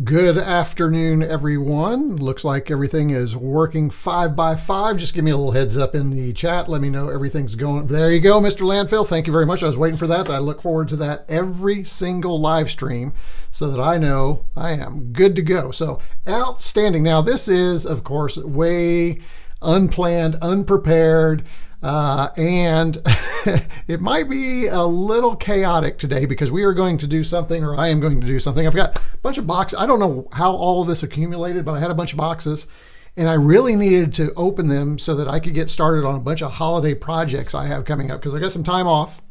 Good afternoon, everyone. Looks like everything is working 5 by 5. Just give me a little heads up in the chat. Let me know everything's going. There you go, Mr. Landfill. Thank you very much. I was waiting for that. I look forward to that every single live stream so that I know I am good to go. So outstanding. Now, this is, of course, way unplanned, unprepared. And it might be a little chaotic today because we are going to do something, or I am going to do something. I've got a bunch of boxes. I don't know how all of this accumulated, but I had a bunch of boxes and I really needed to open them so that I could get started on a bunch of holiday projects I have coming up because I got some time off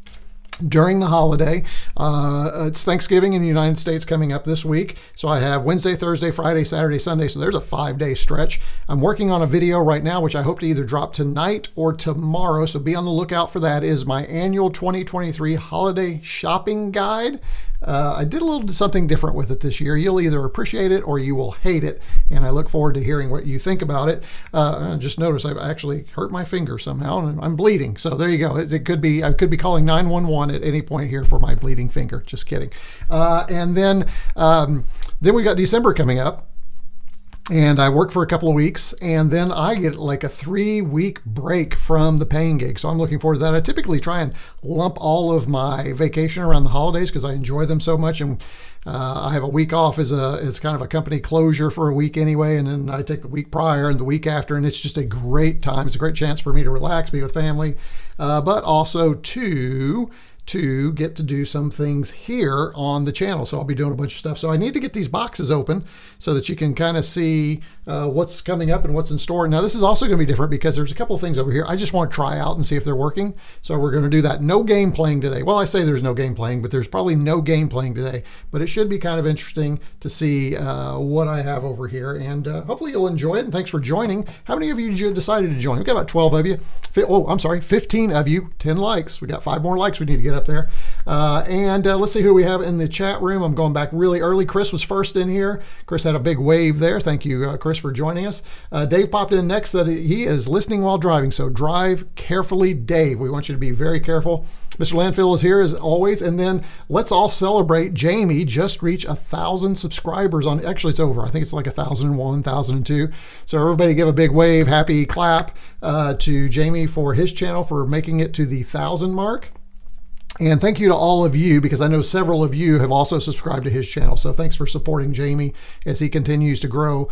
during the holiday. It's Thanksgiving in the United States coming up this week. So I have Wednesday, Thursday, Friday, Saturday, Sunday. So there's a 5-day stretch. I'm working on a video right now, which I hope to either drop tonight or tomorrow. So be on the lookout for that. It is my annual 2023 holiday shopping guide. I did a little something different with it this year. You'll either appreciate it or you will hate it. And I look forward to hearing what you think about it. Just notice I've actually hurt my finger somehow and I'm bleeding. So there you go. It could be, I could be calling 911 at any point here for my bleeding finger. Just kidding. And then we got December coming up. And I work for a couple of weeks, and then I get like a 3-week break from the paying gig. So I'm looking forward to that. I typically try and lump all of my vacation around the holidays because I enjoy them so much. And I have a week off as kind of a company closure for a week anyway. And then I take the week prior and the week after, and it's just a great time. It's a great chance for me to relax, be with family, but also to get to do some things here on the channel. So I'll be doing a bunch of stuff. So I need to get these boxes open so that you can kind of see what's coming up and what's in store. Now this is also going to be different because there's a couple of things over here I just want to try out and see if they're working. So we're going to do that. No game playing today. Well, I say there's no game playing, but there's probably no game playing today. But it should be kind of interesting to see what I have over here. And hopefully you'll enjoy it. And thanks for joining. How many of you decided to join? We've got about 12 of you. Oh, I'm sorry, 15 of you. 10 likes. We got 5 more likes we need to get up there. Let's see who we have in the chat room. I'm going back really early. Chris was first in here. Chris had a big wave there. Thank you, Chris, for joining us. Dave popped in next, said he is listening while driving. So drive carefully, Dave. We want you to be very careful. Mr. Landfill is here as always. And then let's all celebrate. Jamie just reached 1,000 subscribers on, actually it's over. I think it's like 1,001, 1,002. So everybody give a big wave, happy clap to Jamie for his channel for making it to the 1,000 mark. And thank you to all of you, because I know several of you have also subscribed to his channel. So thanks for supporting Jamie as he continues to grow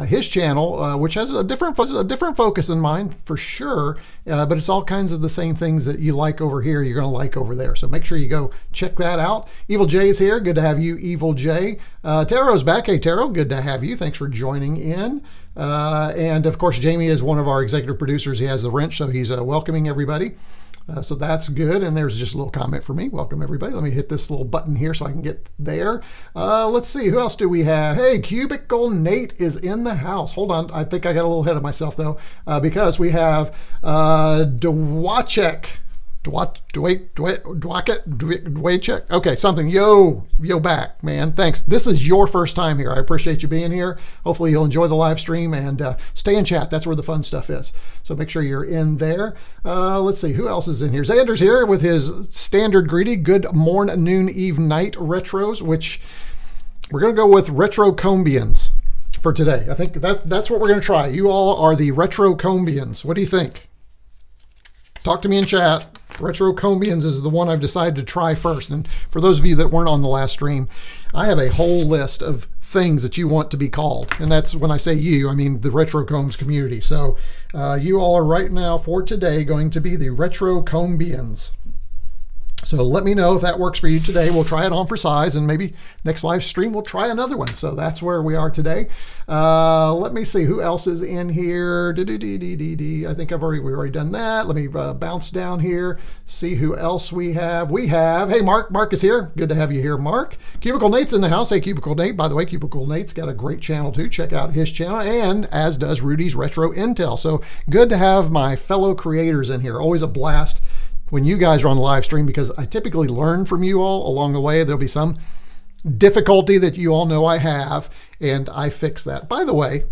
his channel, which has a different focus than mine for sure. But it's all kinds of the same things that you like over here, you're going to like over there. So make sure you go check that out. Evil J is here. Good to have you, Evil J. Taro's back. Hey, Taro, good to have you. Thanks for joining in. And of course, Jamie is one of our executive producers. He has the wrench, so he's welcoming everybody. So that's good. And there's just a little comment for me. Welcome, everybody. Let me hit this little button here so I can get there. Let's see. Who else do we have? Hey, Cubicle Nate is in the house. Hold on. I think I got a little ahead of myself, though, because we have Dwachek. Dwachek. Okay, something. Yo back, man. Thanks. This is your first time here. I appreciate you being here. Hopefully you'll enjoy the live stream and stay in chat. That's where the fun stuff is. So make sure you're in there. Let's see who else is in here. Xander's here with his standard greeting. Good morn, noon, eve, night retros, which we're going to go with retroCombs for today. I think that's what we're going to try. You all are the retroCombs. What do you think? Talk to me in chat. retroCombs is the one I've decided to try first. And for those of you that weren't on the last stream, I have a whole list of things that you want to be called. And that's when I say you, I mean the retroCombs community. So you all are right now for today going to be the retroCombs. So let me know if that works for you today. We'll try it on for size, and maybe next live stream we'll try another one. So that's where we are today. Let me see who else is in here. I think we've already done that. Let me bounce down here, see who else we have. Hey, Mark. Mark is here. Good to have you here, Mark. Cubicle Nate's in the house. Hey, Cubicle Nate. By the way, Cubicle Nate's got a great channel too. Check out his channel, and as does Rudy's Retro Intel. So good to have my fellow creators in here. Always a blast when you guys are on the live stream, because I typically learn from you all along the way. There'll be some difficulty that you all know I have, and I fix that. By the way,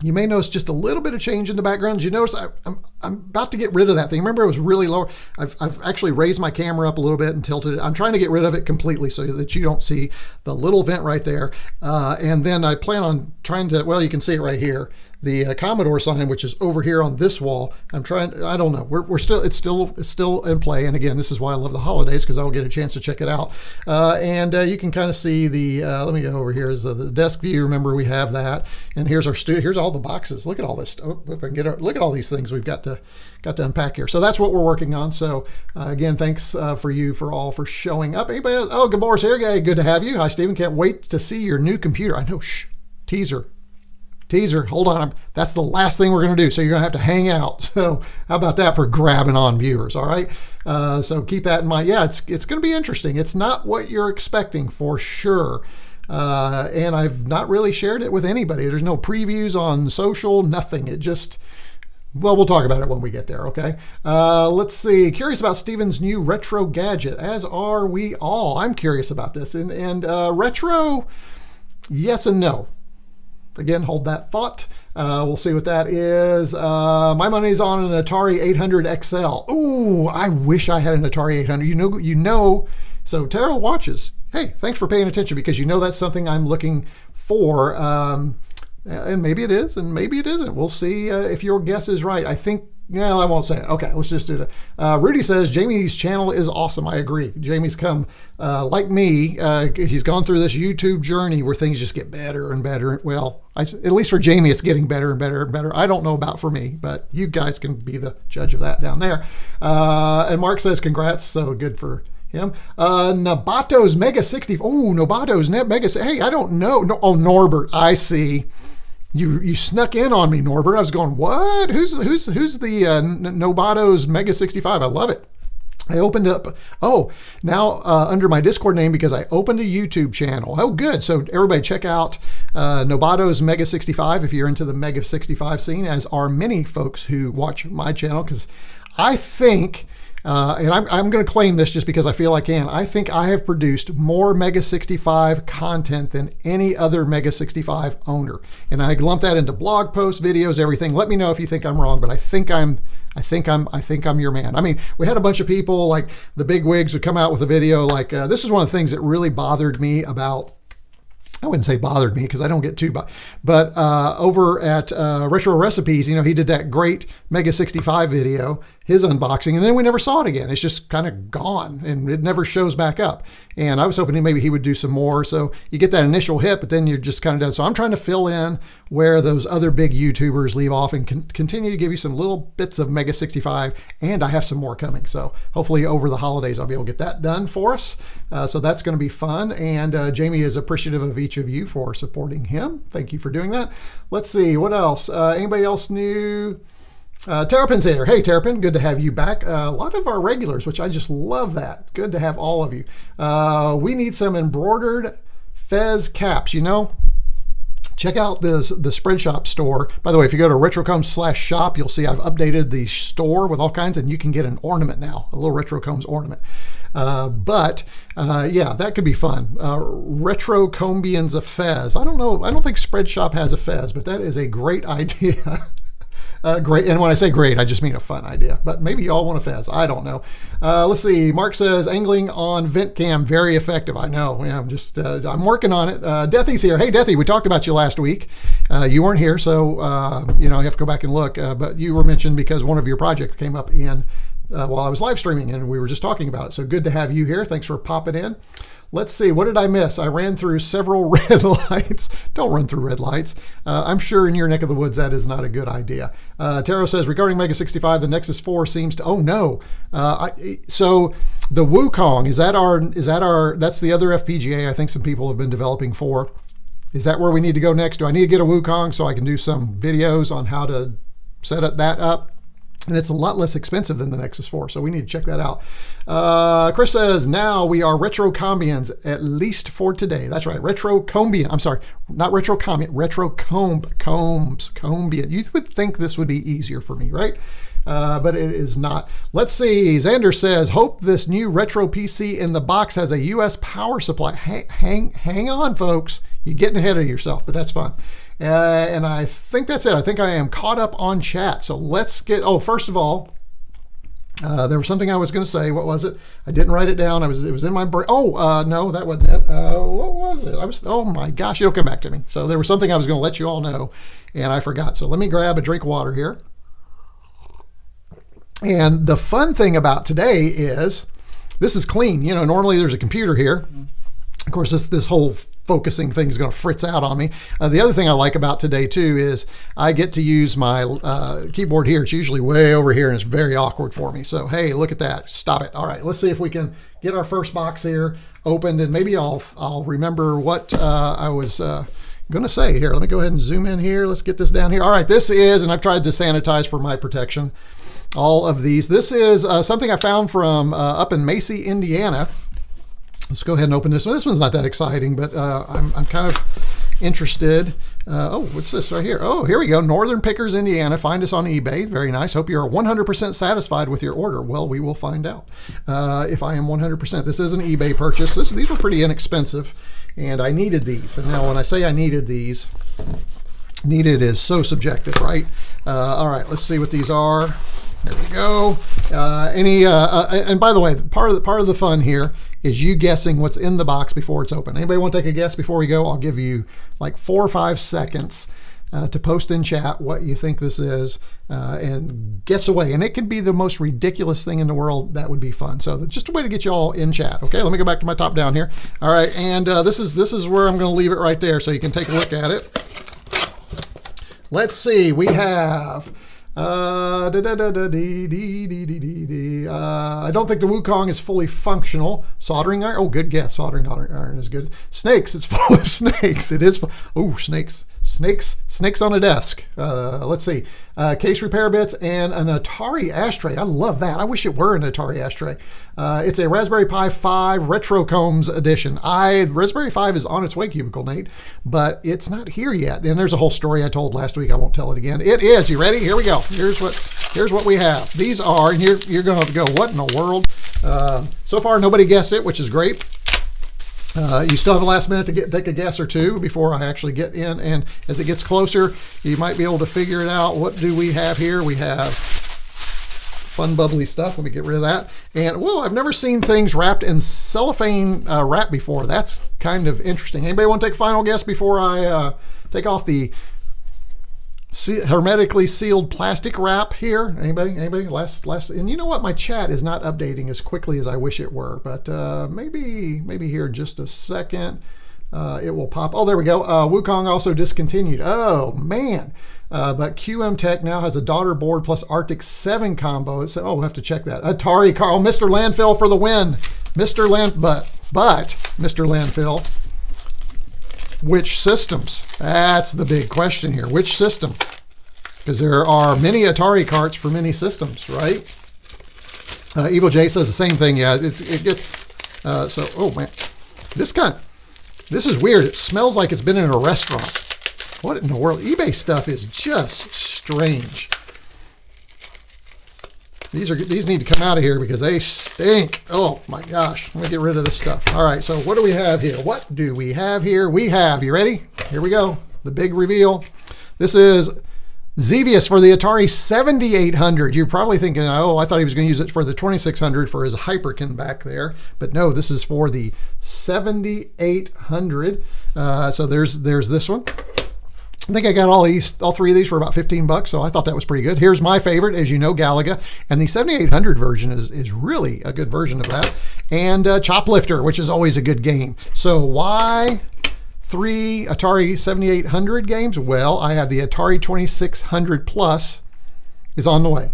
You may notice just a little bit of change in the background. You notice I'm about to get rid of that thing. Remember, it was really low. I've actually raised my camera up a little bit and tilted it. I'm trying to get rid of it completely so that you don't see the little vent right there. And then I plan on trying to, well, you can see it right here. The Commodore sign, which is over here on this wall. I don't know. It's still in play. And again, this is why I love the holidays, because I'll get a chance to check it out. And you can kind of see the, let me go over here is the desk view. Remember, we have that. And here's our here's all the boxes. Look at all this. Oh, if I can get look at all these things we've got to unpack here. So that's what we're working on. So again, thanks for all for showing up. Anybody else? Oh, Gabor's here. Good to have you. Hi, Stephen. Can't wait to see your new computer. I know. Shh. Teaser, hold on. That's the last thing we're going to do. So you're going to have to hang out. So how about that for grabbing on viewers? All right. So keep that in mind. Yeah, it's going to be interesting. It's not what you're expecting for sure. And I've not really shared it with anybody. There's no previews on social, nothing. It just, well, we'll talk about it when we get there. Okay. Let's see. Curious about Steven's new retro gadget, as are we all. I'm curious about this. And retro, yes and no. Again, hold that thought. We'll see what that is. My money's on an Atari 800 XL. Ooh, I wish I had an Atari 800. You know. So Tara watches. Hey, thanks for paying attention, because you know that's something I'm looking for. And maybe it is, and maybe it isn't. We'll see if your guess is right. I think. Yeah, I won't say it. Okay, let's just do it. Rudy says, Jamie's channel is awesome. I agree. Jamie's come, like me, he's gone through this YouTube journey where things just get better and better. Well, at least for Jamie, it's getting better and better and better. I don't know about for me, but you guys can be the judge of that down there. And Mark says, congrats. So good for him. Nabato's Mega 60. Oh, Nabato's Mega. Hey, I don't know. No, oh, Norbert, I see. You snuck in on me, Norbert. I was going, what? Who's the Nobato's Mega 65? I love it. I opened up, now under my Discord name, because I opened a YouTube channel. Oh, good. So everybody check out Nobato's Mega 65 if you're into the Mega 65 scene, as are many folks who watch my channel, because I think, and I'm going to claim this just because I feel I can. I think I have produced more Mega 65 content than any other Mega 65 owner. And I lump that into blog posts, videos, everything. Let me know if you think I'm wrong, but I think I'm your man. I mean, we had a bunch of people like the big wigs would come out with a video like, this is one of the things that really bothered me about, I wouldn't say bothered me because I don't get too, but over at Retro Recipes, he did that great Mega 65 video, his unboxing, and then we never saw it again. It's just kind of gone and it never shows back up. And I was hoping maybe he would do some more. So you get that initial hit, but then you're just kind of done. So I'm trying to fill in where those other big YouTubers leave off and continue to give you some little bits of Mega 65. And I have some more coming. So hopefully over the holidays, I'll be able to get that done for us. So that's going to be fun. And Jamie is appreciative of each of you for supporting him. Thank you for doing that. Let's see, what else? Anybody else new? Terrapin's here. Hey, Terrapin, good to have you back. A lot of our regulars, which I just love that. It's good to have all of you. We need some embroidered fez caps, Check out the Spreadshop store. By the way, if you go to retroCombs/shop, you'll see I've updated the store with all kinds, and you can get an ornament now, a little retroCombs ornament. Yeah, that could be fun. retroCombians of fez. I don't know. I don't think Spreadshop has a fez, but that is a great idea. Great, and when I say great, I just mean a fun idea, but maybe you all want a fez. I don't know. Let's see. Mark says angling on vent cam, very effective. I know. Yeah, I'm working on it. Deathy's here. Hey, Deathy, we talked about you last week. You weren't here, so you have to go back and look. But you were mentioned because one of your projects came up while I was live streaming, and we were just talking about it. So good to have you here. Thanks for popping in. Let's see, what did I miss? I ran through several red lights. Don't run through red lights. I'm sure in your neck of the woods that is not a good idea. Taro says, regarding Mega 65, the Nexus 4 seems to, oh no. So the Wukong, that's the other FPGA I think some people have been developing for. Is that where we need to go next? Do I need to get a Wukong so I can do some videos on how to set that up? And it's a lot less expensive than the Nexus 4, so we need to check that out. Chris says, now we are retrocombians, at least for today. That's right, retrocombian. I'm sorry, not retrocombian, retroCombs. You would think this would be easier for me, right? But it is not. Let's see, Xander says, hope this new retro PC in the box has a US power supply. Hang on, folks. You're getting ahead of yourself, but that's fun. And I think that's it. I think I am caught up on chat. So let's get, oh, first of all, there was something I was going to say. What was it? I didn't write it down. It was in my brain. Oh, no, that wasn't it. What was it? Oh my gosh, it'll come back to me. So there was something I was going to let you all know, and I forgot. So let me grab a drink of water here. And the fun thing about today is this is clean. You know, normally there's a computer here. Of course, this whole focusing thing is going to fritz out on me. The other thing I like about today too is I get to use my keyboard here. It's usually way over here and it's very awkward for me. So hey, look at that. Stop it. All right, let's see if we can get our first box here opened, and maybe I'll remember what I was going to say here. Let me go ahead and zoom in here. Let's get this down here. All right, this is, and I've tried to sanitize for my protection, all of these. This is something I found from up in Macy, Indiana. Let's go ahead and open this one. This one's not that exciting, but I'm kind of interested. Oh, what's this right here? Oh, here we go. Northern Pickers, Indiana. Find us on eBay. Very nice. Hope you're 100% satisfied with your order. Well, we will find out if I am 100%. This is an eBay purchase. These were pretty inexpensive, and I needed these. And now when I say I needed these, needed is so subjective, right? All right, let's see what these are. There we go. And by the way, part of the fun here is you guessing what's in the box before it's open. Anybody want to take a guess before we go? I'll give you like 4 or 5 seconds to post in chat what you think this is, and guess away. And it could be the most ridiculous thing in the world. That would be fun. So just a way to get you all in chat. Okay, let me go back to my top down here. All right, and this is where I'm going to leave it right there so you can take a look at it. Let's see. We have. I don't think the Wukong is fully functional. Soldering iron. Oh, good guess. Soldering iron is good. Snakes. It's full of snakes. It is. Oh, snakes. Snakes on a desk. Let's see. Case repair bits and an Atari ashtray. I love that. I wish it were an Atari ashtray. It's a Raspberry Pi 5 retroCombs edition. Raspberry 5 is on its way, Cubicle Nate, but it's not here yet. And there's a whole story I told last week. I won't tell it again. It is. You ready? Here we go. Here's what we have. These are, and you're going to go, what in the world? So far, nobody guessed it, which is great. You still have a last minute to take a guess or two before I actually get in, and as it gets closer, you might be able to figure it out. What do we have here? We have fun bubbly stuff. Let me get rid of that. And whoa, I've never seen things wrapped in cellophane wrap before. That's kind of interesting. Anybody want to take a final guess before I take off the hermetically sealed plastic wrap here? Anybody? Last, and you know what? My chat is not updating as quickly as I wish it were, but maybe here in just a second it will pop. Oh, there we go. Wukong also discontinued. Oh man. But QM Tech now has a daughter board plus Arctic 7 combo. So, we'll have to check that. Atari, Karl, Mr. Landfill for the win. Mr. Landfill. Which systems? That's the big question here. Which system? Because there are many Atari carts for many systems, right? Evil J says the same thing. Yeah, it gets so. Oh man, this is weird. It smells like it's been in a restaurant. What in the world? eBay stuff is just strange. These need to come out of here because they stink. Oh my gosh. Let me get rid of this stuff. All right, so what do we have here? What do we have here? We have, you ready? Here we go. The big reveal. This is Xevious for the Atari 7800. You're probably thinking, oh, I thought he was going to use it for the 2600 for his Hyperkin back there. But no, this is for the 7800. So there's this one. I think I got all 3 of these for about 15 bucks, so I thought that was pretty good. Here's my favorite, as you know, Galaga, and the 7800 version is really a good version of that. And Choplifter, which is always a good game. So why 3 Atari 7800 games? Well, I have the Atari 2600 Plus is on the way.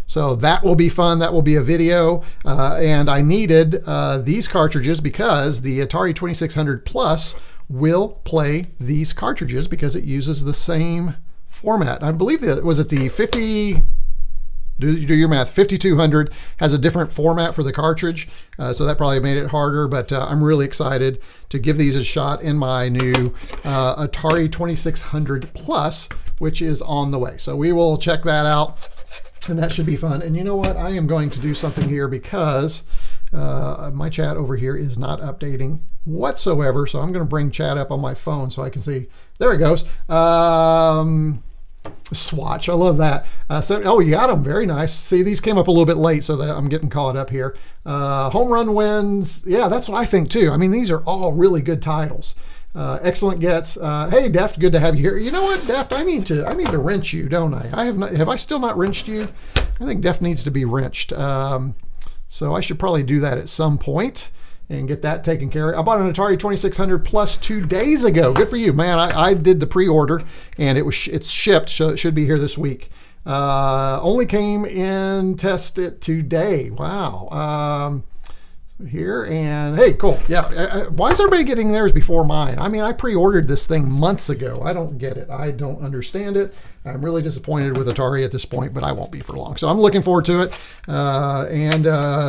So that will be fun. That will be a video. And I needed these cartridges because the Atari 2600 Plus will play these cartridges because it uses the same format. I believe that was it the 50, do your math, 5200 has a different format for the cartridge. So that probably made it harder, but I'm really excited to give these a shot in my new Atari 2600 Plus, which is on the way. So we will check that out and that should be fun. And you know what? I am going to do something here because My chat over here is not updating whatsoever, so I'm going to bring chat up on my phone so I can see. There it goes. Swatch, I love that. Oh, you got them, very nice. See, these came up a little bit late, so that I'm getting caught up here. Home run wins, yeah, that's what I think too. I mean, these are all really good titles. Excellent gets. Hey, Deft, good to have you here. You know what, Deft, I need to wrench you, don't I? Have I still not wrenched you? I think Deft needs to be wrenched. So I should probably do that at some point and get that taken care of. I bought an Atari 2600 Plus 2 days ago. Good for you, man. I did the pre-order and it's shipped, so it should be here this week. Only came in, test it today. Wow. Here, and hey, cool. Yeah, why is everybody getting theirs before mine? I mean, I pre-ordered this thing months ago. I don't get it. I don't understand it. I'm really disappointed with Atari at this point, but I won't be for long. So I'm looking forward to it.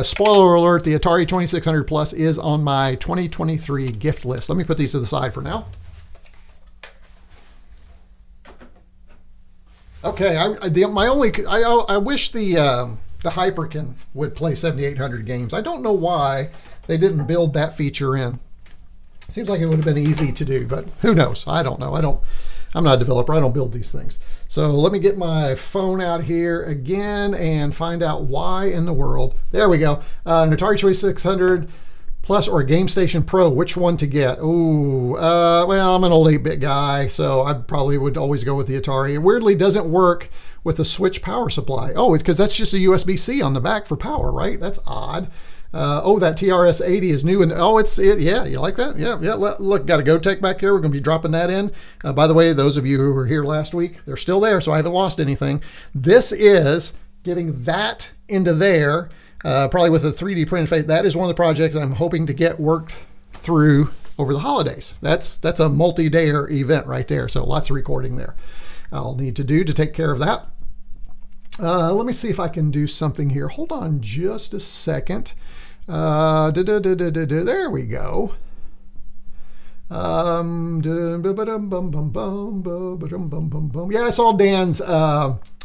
Spoiler alert, the Atari 2600 Plus is on my 2023 gift list. Let me put these to the side for now. Okay, I wish the Hyperkin would play 7800 games. I don't know why they didn't build that feature in. Seems like it would have been easy to do, but who knows? I don't know. I'm not a developer. I don't build these things. So let me get my phone out here again and find out why in the world. There we go. An Atari 2600 Plus or Game Station Pro, which one to get? Ooh, well, I'm an old 8-bit guy, so I probably would always go with the Atari. It weirdly doesn't work with a switch power supply. Oh, because that's just a USB-C on the back for power, right? That's odd. Oh, that TRS-80 is new, and oh, yeah, you like that? Yeah. Look, got a GoTech back here. We're going to be dropping that in. By the way, those of you who were here last week, they're still there, so I haven't lost anything. This is getting that into there, probably with a 3D printed face. That is one of the projects I'm hoping to get worked through over the holidays. That's a multi-dayer event right there, so lots of recording there I'll need to do to take care of that. Let me see if I can do something here. Hold on just a second. There we go. Yeah, I saw Dan's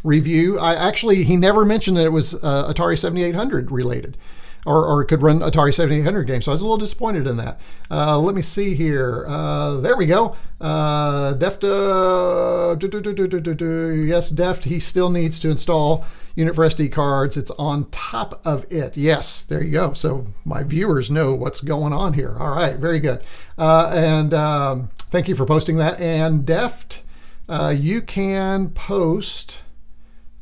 review. He never mentioned that it was Atari 7800 related, or could run Atari 7800 games. So I was a little disappointed in that. Let me see here. There we go. Deft, yes, Deft, he still needs to install unit for SD cards. It's on top of it. Yes, there you go. So my viewers know what's going on here. All right, very good. Thank you for posting that. And Deft, you can post.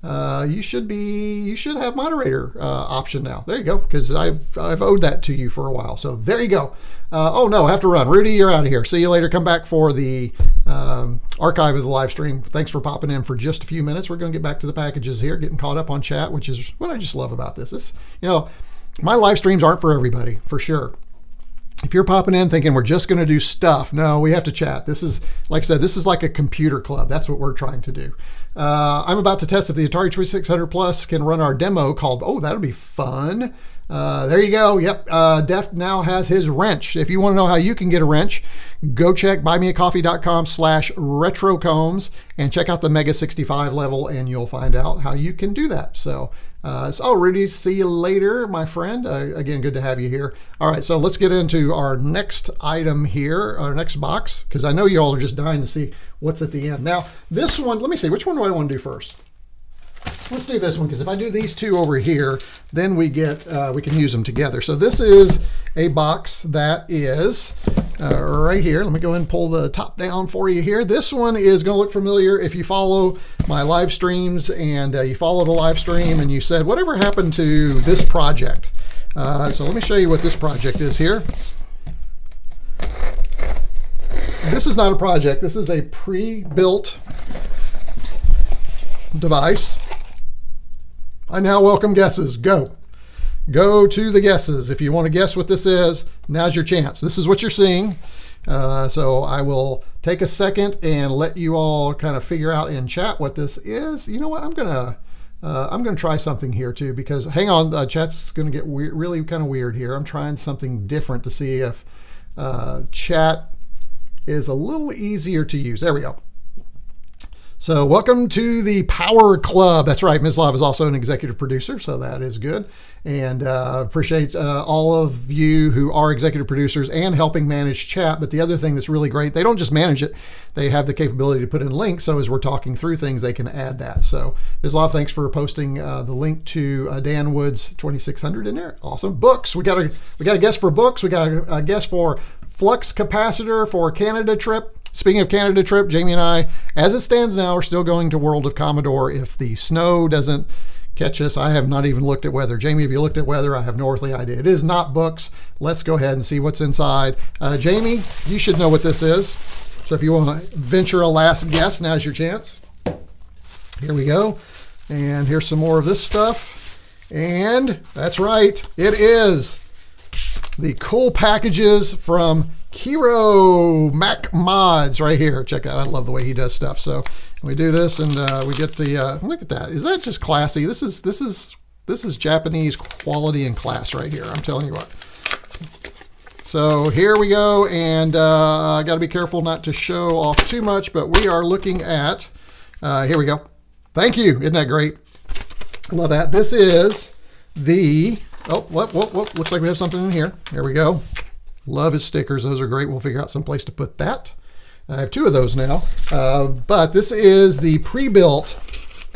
You should have moderator option now. There you go, because I've owed that to you for a while. So there you go. Oh no, I have to run. Rudy, you're out of here. See you later. Come back for the archive of the live stream. Thanks for popping in for just a few minutes. We're going to get back to the packages here, getting caught up on chat, which is what I just love about this. My live streams aren't for everybody, for sure. If you're popping in thinking we're just going to do stuff, no, we have to chat. This is, like I said, this is like a computer club. That's what we're trying to do. I'm about to test if the Atari 2600 Plus can run our demo called, oh, that'll be fun. There you go. Yep. Deft now has his wrench. If you want to know how you can get a wrench, go check buymeacoffee.com/retrocombs and check out the Mega 65 level, and you'll find out how you can do that. So, Rudy, see you later, my friend. Again, good to have you here. All right, so let's get into our next item here, our next box, because I know you all are just dying to see what's at the end. Now, this one, let me see, which one do I want to do first? Let's do this one, because if I do these two over here, then we get we can use them together. So this is a box that is right here. Let me go ahead and pull the top down for you here. This one is going to look familiar if you follow my live streams and you followed a live stream and you said, whatever happened to this project? So let me show you what this project is here. This is not a project. This is a pre-built device. I now welcome guesses. Go to the guesses. If you want to guess what this is, now's your chance. This is what you're seeing. So I will take a second and let you all kind of figure out in chat what this is. You know what? I'm gonna try something here too, because hang on, chat's gonna get really kind of weird here. I'm trying something different to see if chat is a little easier to use. There we go. So welcome to the Power Club. That's right, Mislav is also an executive producer, so that is good. And appreciate all of you who are executive producers and helping manage chat. But the other thing that's really great, they don't just manage it, they have the capability to put in links. So as we're talking through things, they can add that. So Mislav, thanks for posting the link to Dan Wood's 2600 in there. Awesome. Books. We got a guest for books. We got a guest for flux capacitor for Canada trip. Speaking of Canada trip, Jamie and I, as it stands now, are still going to World of Commodore. If the snow doesn't catch us, I have not even looked at weather. Jamie, have you looked at weather? I have no earthly idea. It is not books. Let's go ahead and see what's inside. Jamie, you should know what this is. So if you want to venture a last guess, now's your chance. Here we go. And here's some more of this stuff. And that's right, it is the cool packages from Hero Mac Mods right here. Check out, I love the way he does stuff. So we do this and we get the look at that. Is that just classy? This is Japanese quality and class right here. I'm telling you what. So here we go, and I got to be careful not to show off too much, but we are looking at here we go. Thank you. Isn't that great? Love that. This is the looks like we have something in here. There we go. Love his stickers. Those are great. We'll figure out some place to put that. I have two of those now. But this is the pre-built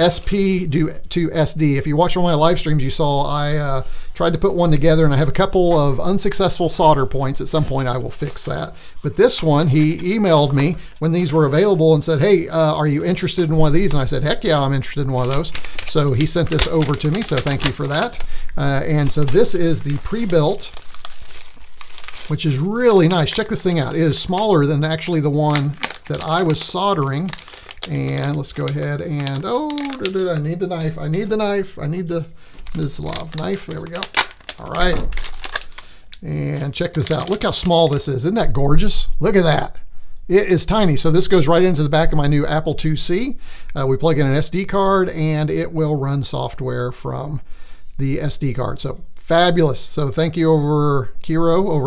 SP to SD. If you watch one of my live streams, you saw I tried to put one together, and I have a couple of unsuccessful solder points. At some point, I will fix that. But this one, he emailed me when these were available and said, hey, are you interested in one of these? And I said, heck yeah, I'm interested in one of those. So he sent this over to me, so thank you for that. And so this is the pre-built, which is really nice. Check this thing out. It is smaller than actually the one that I was soldering. And let's go ahead and, I need the knife. I need the knife. I need the Mislav knife. There we go. All right. And check this out. Look how small this is. Isn't that gorgeous? Look at that. It is tiny. So this goes right into the back of my new Apple IIc. We plug in an SD card and it will run software from the SD card. So fabulous. So thank you over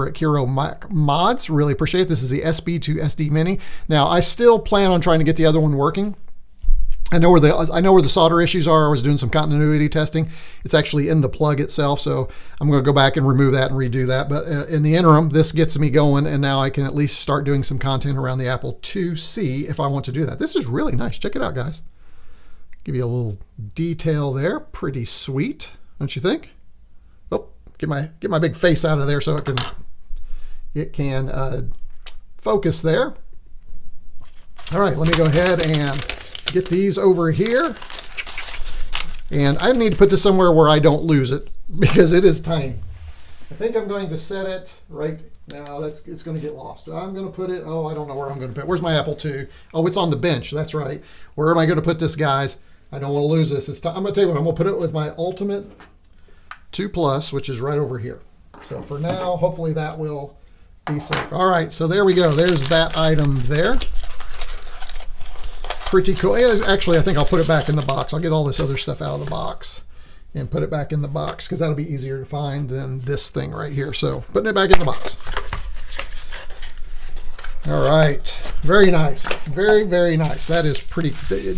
at Hero Mac Mods. Really appreciate it. This is the SB to SD Mini. Now I still plan on trying to get the other one working. I know where the solder issues are. I was doing some continuity testing. It's actually in the plug itself, so I'm going to go back and remove that and redo that. But in the interim, this gets me going, and now I can at least start doing some content around the Apple IIc if I want to do that. This is really nice. Check it out, guys. Give you a little detail there. Pretty sweet, don't you think? Get my big face out of there so it can focus there. All right, let me go ahead and get these over here. And I need to put this somewhere where I don't lose it because it is tiny. I think I'm going to set it right now. It's going to get lost. I'm going to put it, I don't know where I'm going to put it. Where's my Apple II? Oh, it's on the bench. That's right. Where am I going to put this, guys? I don't want to lose this. I'm going to tell you what, I'm going to put it with my Ultimate 2 Plus, which is right over here. So for now, hopefully that will be safe. All right, so there we go. There's that item there. Pretty cool. Actually, I think I'll put it back in the box. I'll get all this other stuff out of the box and put it back in the box because that'll be easier to find than this thing right here. So putting it back in the box. All right, very nice. Very, very nice. That is pretty,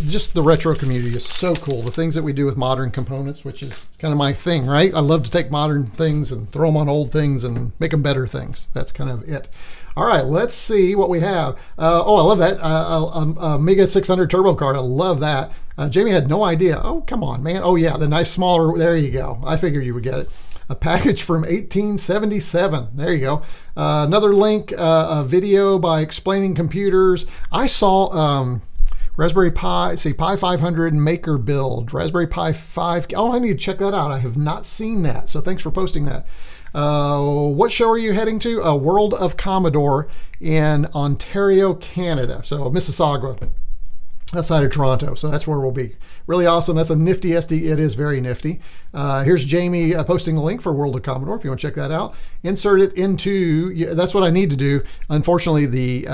just the retro community is so cool. The things that we do with modern components, which is kind of my thing, right? I love to take modern things and throw them on old things and make them better things. That's kind of it. All right, let's see what we have. I love that. Mega 600 turbo card. I love that. Jamie had no idea. Oh, come on, man. Oh, yeah, the nice smaller, there you go. I figured you would get it. A package from 1877. There you go. Another link, a video by Explaining Computers. I saw Raspberry Pi, Pi 500 maker build, Raspberry Pi 5. Oh, I need to check that out. I have not seen that. So thanks for posting that. What show are you heading to? World of Commodore in Ontario, Canada. So Mississauga, outside of Toronto. So that's where we'll be. Really awesome. That's a nifty SD. It is very nifty. Here's Jamie posting a link for World of Commodore if you want to check that out. Insert it into, that's what I need to do. Unfortunately, the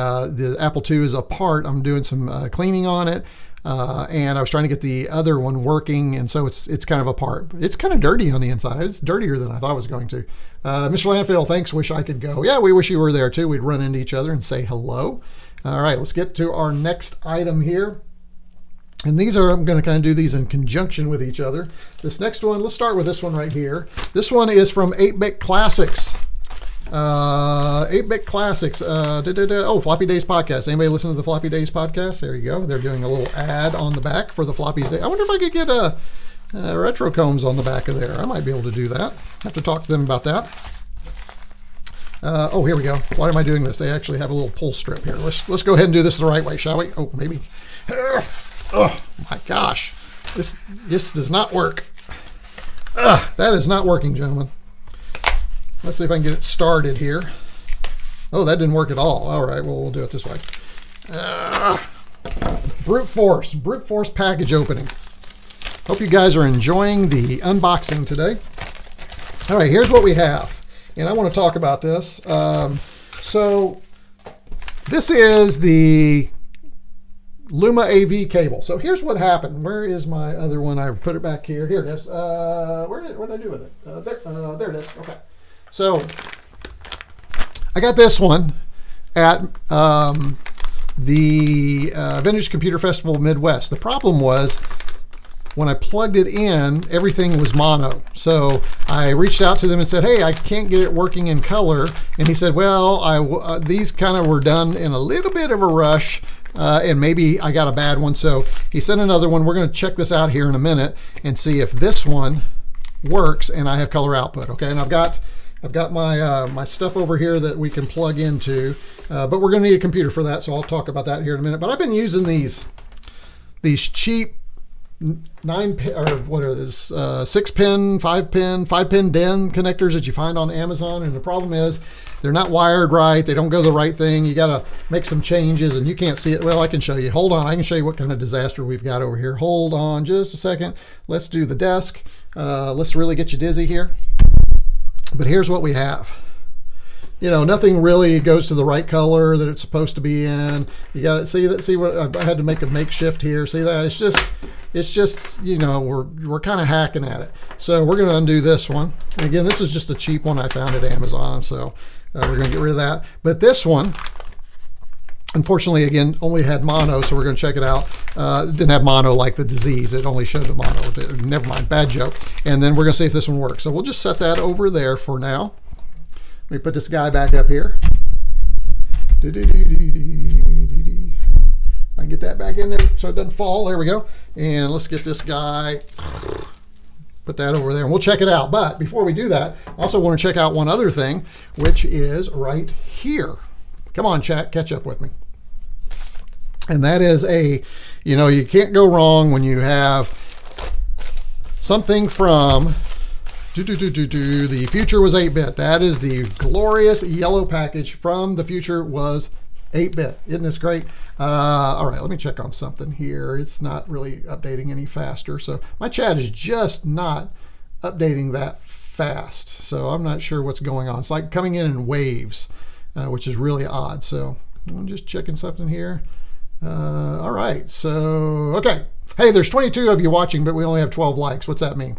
Apple II is apart. I'm doing some cleaning on it. And I was trying to get the other one working, and so it's kind of apart. It's kind of dirty on the inside. It's dirtier than I thought it was going to. Mr. Landfill, thanks. Wish I could go. Yeah, we wish you were there too. We'd run into each other and say hello. All right, let's get to our next item here. And these are, I'm going to kind of do these in conjunction with each other. This next one, let's start with this one right here. This one is from 8-Bit Classics. 8-Bit Classics. Oh, Floppy Days Podcast. Anybody listen to the Floppy Days Podcast? There you go. They're doing a little ad on the back for the Floppy Days. I wonder if I could get a retroCombs on the back of there. I might be able to do that. Have to talk to them about that. Oh, here we go. Why am I doing this? They actually have a little pull strip here. Let's go ahead and do this the right way, shall we? Oh, maybe. Oh my gosh, this does not work. That is not working, gentlemen. Let's see if I can get it started here. Oh, that didn't work at all. All right, well, we'll do it this way. Brute force package opening. Hope you guys are enjoying the unboxing today. All right, here's what we have, and I want to talk about this. So this is the Luma AV cable. So here's what happened. Where is my other one? I put it back here. Here it is. What did I do with it? There it is. Okay. So I got this one at the Vintage Computer Festival Midwest. The problem was when I plugged it in, everything was mono. So I reached out to them and said, hey, I can't get it working in color. And he said, well, these kind of were done in a little bit of a rush. And maybe I got a bad one. So he sent another one. We're going to check this out here in a minute and see if this one works and I have color output. Okay, and I've got my my stuff over here that we can plug into, but we're going to need a computer for that. So I'll talk about that here in a minute. But I've been using these cheap 9-pin, or what are this, 6-pin, 5-pin DEN connectors that you find on Amazon. And the problem is they're not wired right. They don't go the right thing. You got to make some changes and you can't see it. Well, I can show you. Hold on. I can show you what kind of disaster we've got over here. Hold on just a second. Let's do the desk. Let's really get you dizzy here. But here's what we have. You know, nothing really goes to the right color that it's supposed to be in. You got to see that. See what I had to make a makeshift here. See that? It's just, you know, we're kind of hacking at it. So we're going to undo this one. And again, this is just a cheap one I found at Amazon. So we're going to get rid of that. But this one, unfortunately, again, only had mono. So we're going to check it out. It didn't have mono like the disease. It only showed the mono. Never mind. Bad joke. And then we're going to see if this one works. So we'll just set that over there for now. Let me put this guy back up here. I can get that back in there so it doesn't fall. There we go. And let's get this guy, put that over there, and we'll check it out. But before we do that, I also want to check out one other thing, which is right here. Come on, chat, catch up with me. And that is you know, you can't go wrong when you have something from the Future Was 8-Bit. That is the glorious yellow package from the Future Was 8-Bit. Isn't this great? All right, let me check on something here. It's not really updating any faster. So my chat is just not updating that fast. So I'm not sure what's going on. It's like coming in waves, which is really odd. So I'm just checking something here. All right, so, okay. Hey, there's 22 of you watching, but we only have 12 likes. What's that mean?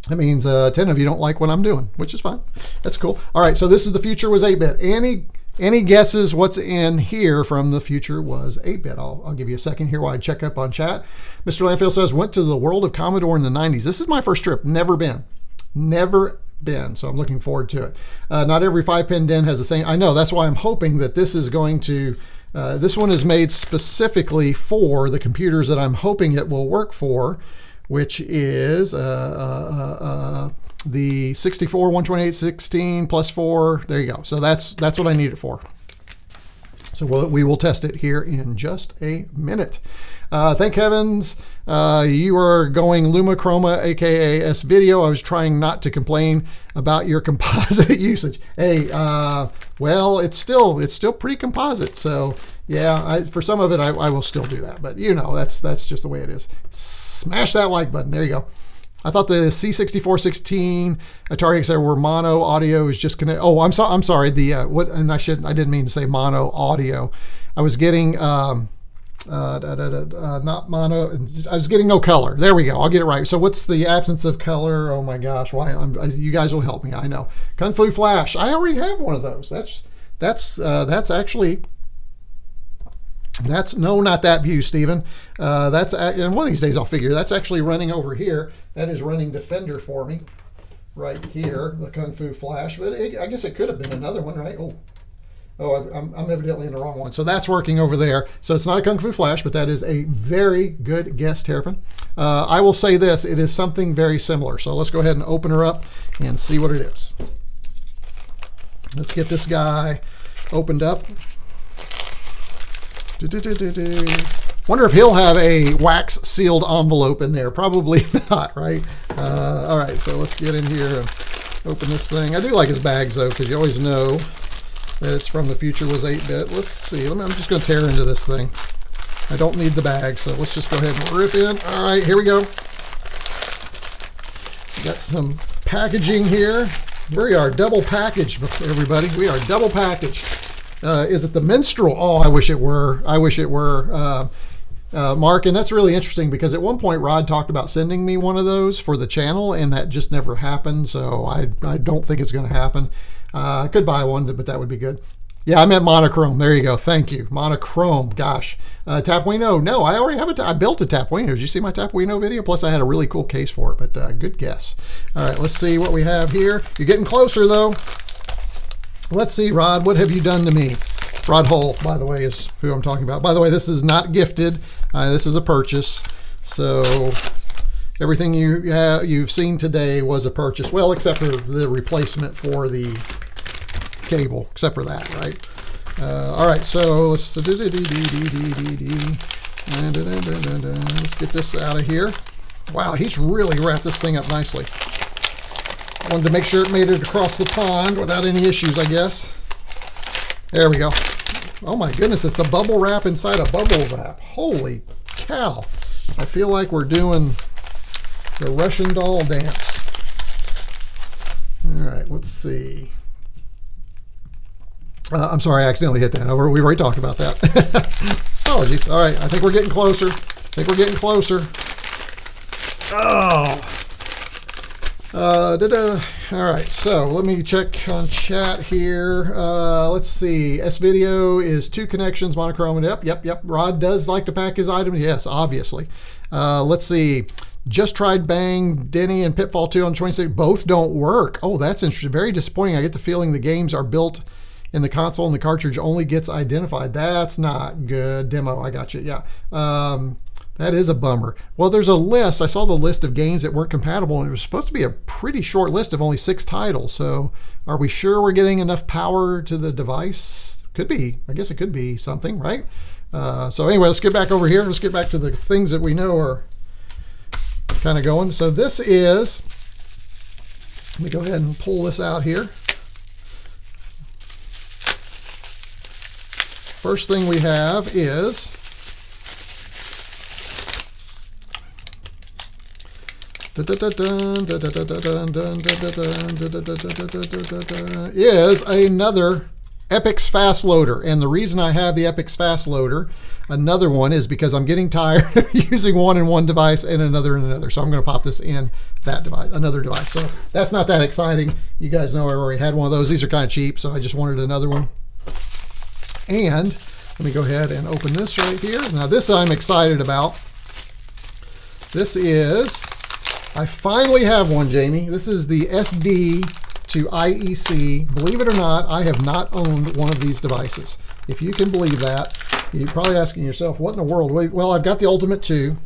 That means 10 of you don't like what I'm doing, which is fine. That's cool. All right, so this is the Future Was 8-Bit. Any guesses what's in here from the Future Was 8-Bit? I'll give you a second here while I check up on chat. Mr. Landfill says, went to the world of Commodore in the 90s. This is my first trip. Never been. So I'm looking forward to it. Not every 5-pin DEN has the same. I know, that's why I'm hoping that this is going to, this one is made specifically for the computers that I'm hoping it will work for, which is the 64, 128, 16 plus 4. There you go. So that's what I need it for. So we will test it here in just a minute. Thank heavens you are going Luma Chroma, aka S Video. I was trying not to complain about your composite usage. Hey, well, it's still pretty composite. So yeah, for some of it, I will still do that. But you know, that's just the way it is. Smash that like button. There you go. I thought the C6416 Atari XR were mono audio is just gonna. Oh, I'm sorry. The what? And I didn't mean to say mono audio. I was getting not mono. I was getting no color. There we go. I'll get it right. So what's the absence of color? Oh my gosh. Why? You guys will help me. I know. Kung Fu Flash. I already have one of those. That's actually That's, no, not that view, Stephen. That's, and one of these days I'll figure, that's actually running over here. That is running Defender for me right here, the Kung Fu Flash. But I guess it could have been another one, right? I'm evidently in the wrong one. So that's working over there. So it's not a Kung Fu Flash, but that is a very good guess, Terrapin. I will say this, it is something very similar. So let's go ahead and open her up and see what it is. Let's get this guy opened up. Wonder if he'll have a wax sealed envelope in there. Probably not, right? All right, so let's get in here and open this thing. I do like his bags though, because you always know that it's from the future was 8-bit. Let's see. I'm just going to tear into this thing. I don't need the bag, so let's just go ahead and rip in. All right, here we go. Got some packaging here. We are double packaged, everybody. We are double packaged. Is it the Minstrel? Oh, I wish it were. I wish it were, Mark. And that's really interesting because at one point Rod talked about sending me one of those for the channel, and that just never happened. So I don't think it's going to happen. I could buy one, but that would be good. Yeah, I meant monochrome. There you go. Thank you. Monochrome. Gosh. Tapwino. No, I already have I built a Tapwino. Did you see my Tapwino video? Plus, I had a really cool case for it, but good guess. All right, let's see what we have here. You're getting closer, though. Let's see, Rod, what have you done to me? Rod Hull, by the way, is who I'm talking about. By the way, this is not gifted. This is a purchase. So everything you've seen today was a purchase. Well, except for the replacement for the cable, except for that, right? All right, so let's get this out of here. Wow, he's really wrapped this thing up nicely. Wanted to make sure it made it across the pond without any issues, I guess. There we go. Oh my goodness, it's a bubble wrap inside a bubble wrap. Holy cow. I feel like we're doing the Russian doll dance. All right, let's see. I'm sorry, I accidentally hit that. We already talked about that. Apologies. All right, I think we're getting closer. Oh. All right, so let me check on chat here. Let's see. S-Video is 2 connections, monochrome. Yep. Rod does like to pack his items. Yes, obviously. Let's see. Just tried Bang, Denny, and Pitfall 2 on 26. Both don't work. Oh, that's interesting. Very disappointing. I get the feeling the games are built in the console and the cartridge only gets identified. That's not good. Demo, I got you. Yeah. That is a bummer. Well, there's a list. I saw the list of games that weren't compatible, and it was supposed to be a pretty short list of only 6 titles. So are we sure we're getting enough power to the device? Could be. I guess it could be something, right? So anyway, let's get back over here. Let's get back to the things that we know are kind of going. So this is, let me go ahead and pull this out here. First thing we have is another Epyx Fastloader. And the reason I have the Epyx Fastloader, another one, is because I'm getting tired of using one in one device and another in another. So I'm going to pop this in that device, another device. So that's not that exciting. You guys know I already had one of those. These are kind of cheap, so I just wanted another one. And let me go ahead and open this right here. Now this I'm excited about. This is, I finally have one, Jamie. This is the SD to IEC. Believe it or not, I have not owned one of these devices. If you can believe that. You're probably asking yourself, what in the world? Well, I've got the Ultimate 2,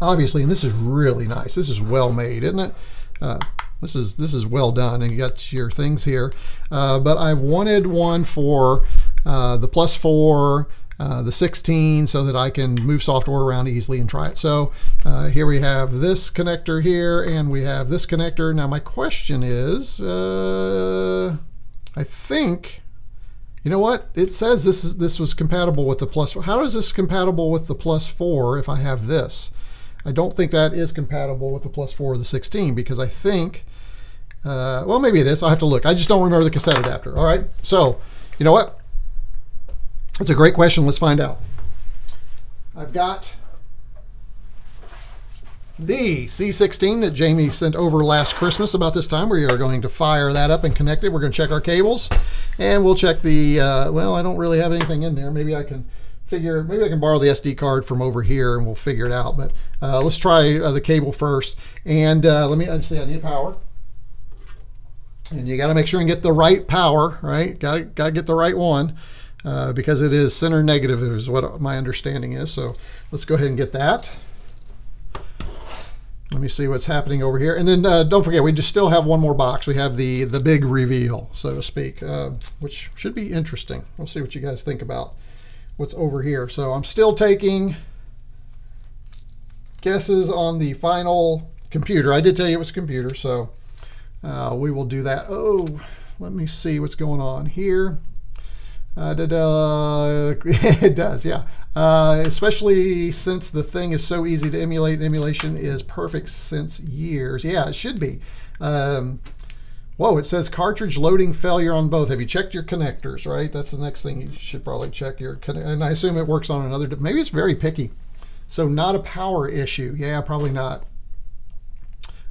obviously, and this is really nice. This is well made, isn't it? This is well done, and you got your things here. But I wanted one for the +4, the 16, so that I can move software around easily and try it. So here we have this connector here, and we have this connector. Now my question is, I think, you know what? It says this was compatible with the +4. How is this compatible with the +4 if I have this? I don't think that is compatible with the +4 or the 16, because I think, well, maybe it is. I'll have to look. I just don't remember the cassette adapter. All right. So, you know what? It's a great question. Let's find out. I've got the C16 that Jamie sent over last Christmas about this time. We are going to fire that up and connect it. We're going to check our cables, and we'll check the, well, I don't really have anything in there. Maybe I can figure, maybe I can borrow the SD card from over here and we'll figure it out. But let's try the cable first. And let me see, I need power. And you got to make sure and get the right power, right? Got to get the right one because it is center negative is what my understanding is. So let's go ahead and get that. Let me see what's happening over here. And then don't forget, we just still have one more box. We have the big reveal, so to speak, which should be interesting. We'll see what you guys think about what's over here. So I'm still taking guesses on the final computer. I did tell you it was a computer, so we will do that. Oh, let me see what's going on here. It does, yeah. Especially since the thing is so easy to emulate. Emulation is perfect since years. Yeah, it should be. Whoa, it says cartridge loading failure on both. Have you checked your connectors, right? That's the next thing you should probably check your connector. And I assume it works on another, maybe it's very picky. So not a power issue. Yeah, probably not.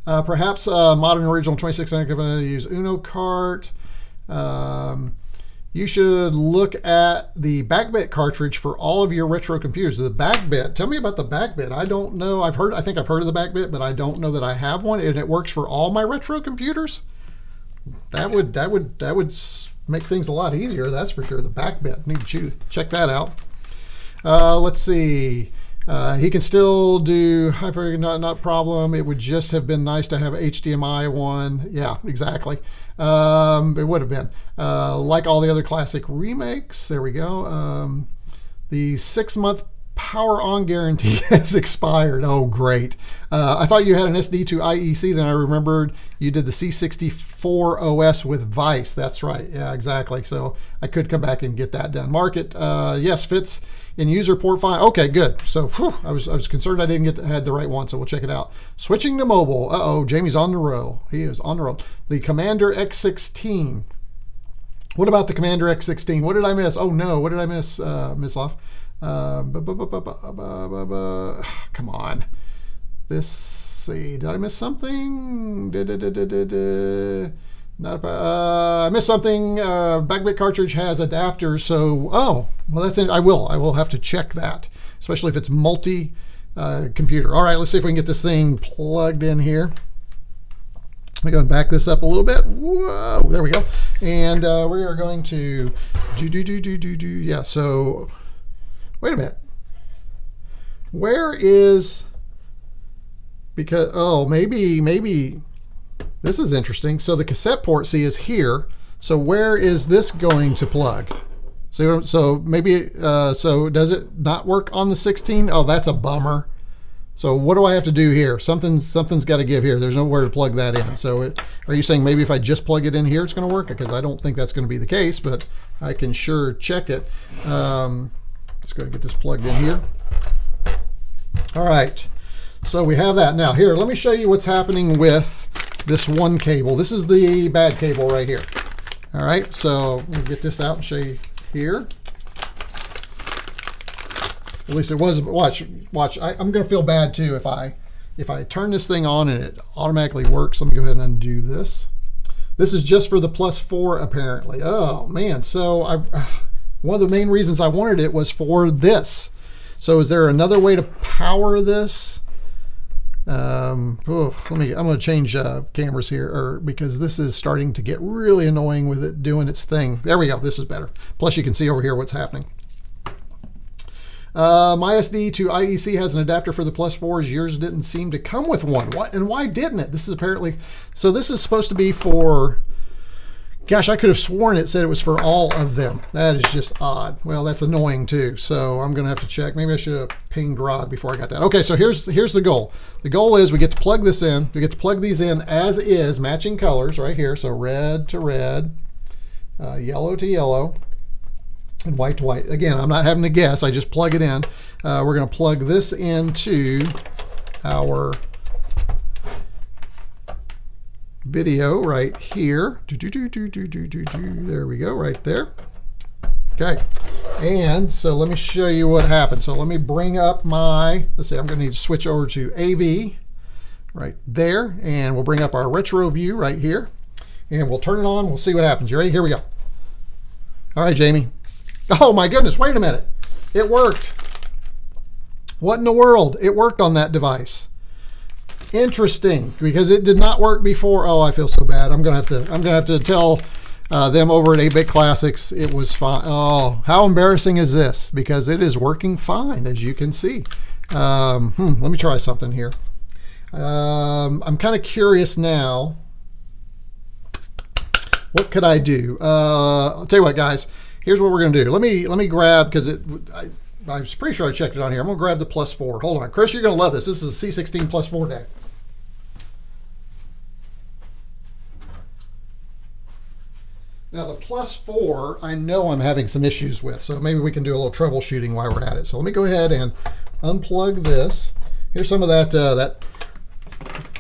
Perhaps modern original 2600 Keven use Uno cart. You should look at the backbit cartridge for all of your retro computers. The backbit, tell me about the backbit. I don't know. I think I've heard of the backbit, but I don't know that I have one, and it works for all my retro computers. That would make things a lot easier. That's for sure. The backbit, need to check that out. Let's see. He can still do not problem. It would just have been nice to have HDMI one. Yeah, exactly. It would have been like all the other classic remakes. There we go. The 6-month power on guarantee has expired. Oh, great. I thought you had an SD to IEC. Then I remembered you did the C64 OS with Vice. That's right. Yeah, exactly. So I could come back and get that done. Mark it. Yes, fits in user port fine. Okay, good. So whew, I was concerned I didn't had the right one, so we'll check it out. Switching to mobile. Uh-oh, Jamie's on the roll. He is on the roll. The Commander X16. What about the Commander X16? What did I miss? Oh no, what did I miss, Mislav? Come on. This, see, did I miss something? I missed something. Backbit cartridge has adapters, so oh well, that's it. I will have to check that, especially if it's multi computer. All right, let's see if we can get this thing plugged in here. Let me go and back this up a little bit. Whoa, there we go. And we are going to yeah. So wait a minute. Where is, because oh maybe. This is interesting. So the cassette port, see, is here. So where is this going to plug? So maybe, so does it not work on the 16? Oh, that's a bummer. So what do I have to do here? Something's got to give here. There's nowhere to plug that in. So are you saying maybe if I just plug it in here, it's going to work? Because I don't think that's going to be the case, but I can sure check it. Let's go and get this plugged in here. All right. So we have that. Now here, let me show you what's happening with this one cable. This is the bad cable right here. All right, so we'll get this out and show you here. At least it was, watch. I'm gonna feel bad too if I turn this thing on and it automatically works. Let me go ahead and undo this. This is just for the +4 apparently. Oh man, so one of the main reasons I wanted it was for this. So is there another way to power this? I'm going to change cameras here, because this is starting to get really annoying with it doing its thing. There we go. This is better. Plus you can see over here what's happening. My SD to IEC has an adapter for the +4s. Yours didn't seem to come with one. Why didn't it? This is apparently, so this is supposed to be for, gosh, I could have sworn it said it was for all of them. That is just odd. Well, that's annoying too. So I'm going to have to check. Maybe I should have pinged Rod before I got that. Okay, so here's the goal. The goal is we get to plug this in. We get to plug these in as is, matching colors right here. So red to red, yellow to yellow, and white to white. Again, I'm not having to guess. I just plug it in. We're going to plug this into our video right here. There we go, right there. Okay, and so let me show you what happened. So let me bring up my, let's see, I'm going to need to switch over to AV right there, and we'll bring up our retro view right here, and we'll turn it on. We'll see what happens. You ready? Here we go. All right, Jamie. Oh my goodness, wait a minute. It worked. What in the world? It worked on that device. Interesting, because it did not work before. Oh, I feel so bad. I'm gonna have to tell them over at 8-Bit Classics it was fine. Oh, how embarrassing is this? Because it is working fine, as you can see. Let me try something here. I'm kind of curious now. What could I do? I'll tell you what, guys. Here's what we're gonna do. Let me grab, because I was pretty sure I checked it on here. I'm gonna grab the +4. Hold on, Chris, you're gonna love this. This is a C16 +4 deck. Now the +4, I know I'm having some issues with, so maybe we can do a little troubleshooting while we're at it. So let me go ahead and unplug this. Here's some of that that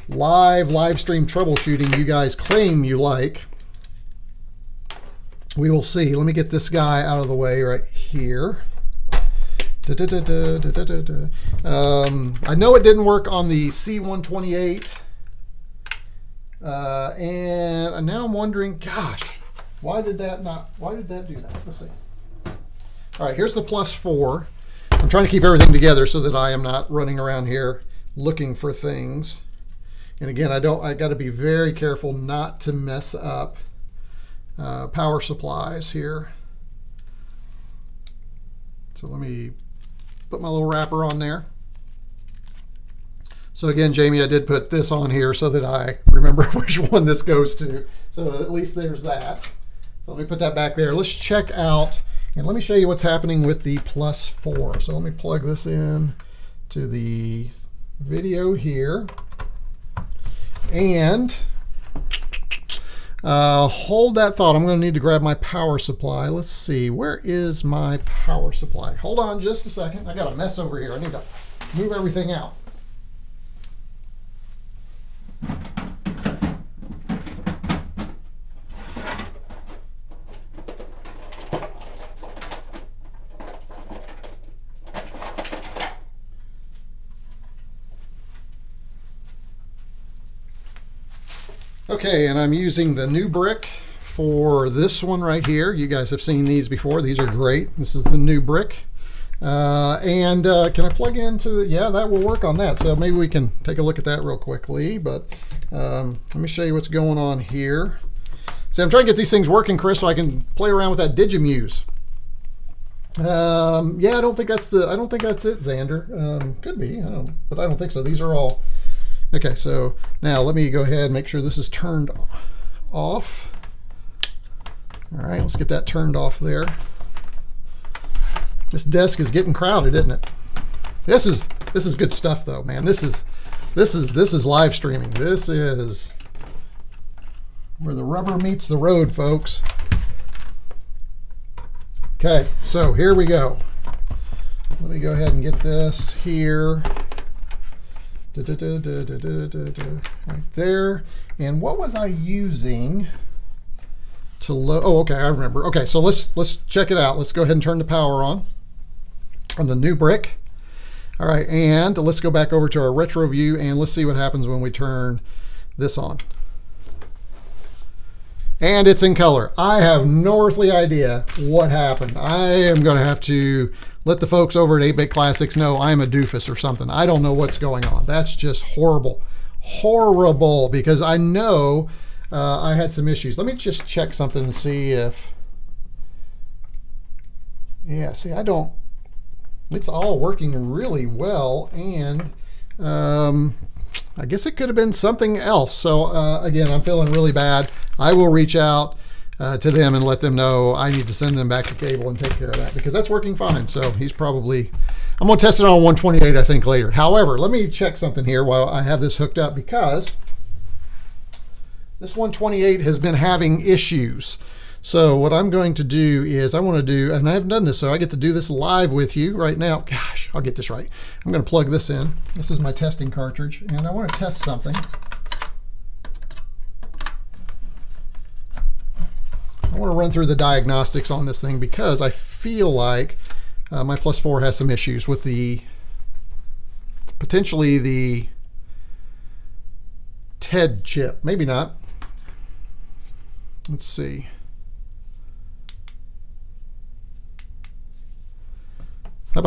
live stream troubleshooting you guys claim you like. We will see. Let me get this guy out of the way right here. I know it didn't work on the C128, and now I'm wondering, gosh, why did that do that? Let's see. All right, here's the +4. I'm trying to keep everything together so that I am not running around here looking for things. And again, I got to be very careful not to mess up power supplies here. So let me put my little wrapper on there. So again, Jamie, I did put this on here so that I remember which one this goes to. So at least there's that. So let me put that back there. Let's check out, and let me show you what's happening with the +4. So let me plug this in to the video here. And hold that thought. I'm going to need to grab my power supply. Let's see, where is my power supply? Hold on just a second. I got a mess over here. I need to move everything out. Okay, and I'm using the new brick for this one right here. You guys have seen these before. These are great. This is the new brick. Can I plug into the, yeah, that will work on that. So maybe we can take a look at that real quickly, but let me show you what's going on here. See, I'm trying to get these things working, Chris, so I can play around with that Digimuse. Yeah, I don't think that's it, Xander. Could be, but I don't think so. These are all, okay, so now let me go ahead and make sure this is turned off. All right, let's get that turned off there. This desk is getting crowded, isn't it? This is good stuff though, man. This is live streaming. This is where the rubber meets the road, folks. Okay, so here we go. Let me go ahead and get this here. Right there. And what was I using to load? Oh, okay, I remember. Okay, so let's check it out. Let's go ahead and turn the power on the new brick. All right, and let's go back over to our retro view and let's see what happens when we turn this on. And it's in color. I have no earthly idea what happened. I am going to have to let the folks over at 8-Bit Classics know I'm a doofus or something. I don't know what's going on. That's just horrible. Horrible, because I know I had some issues. Let me just check something and see if, yeah, see, I don't, it's all working really well, and I guess it could have been something else. So again, I'm feeling really bad. I will reach out to them and let them know I need to send them back the cable and take care of that, because that's working fine. So he's probably, I'm going to test it on 128, I think, later. However, let me check something here while I have this hooked up, because this 128 has been having issues. So what I'm going to do is I want to do, and I haven't done this, so I get to do this live with you right now. Gosh, I'll get this right. I'm going to plug this in. This is my testing cartridge, and I want to test something. I want to run through the diagnostics on this thing because I feel like my +4 has some issues with the, potentially the TED chip. Maybe not. Let's see.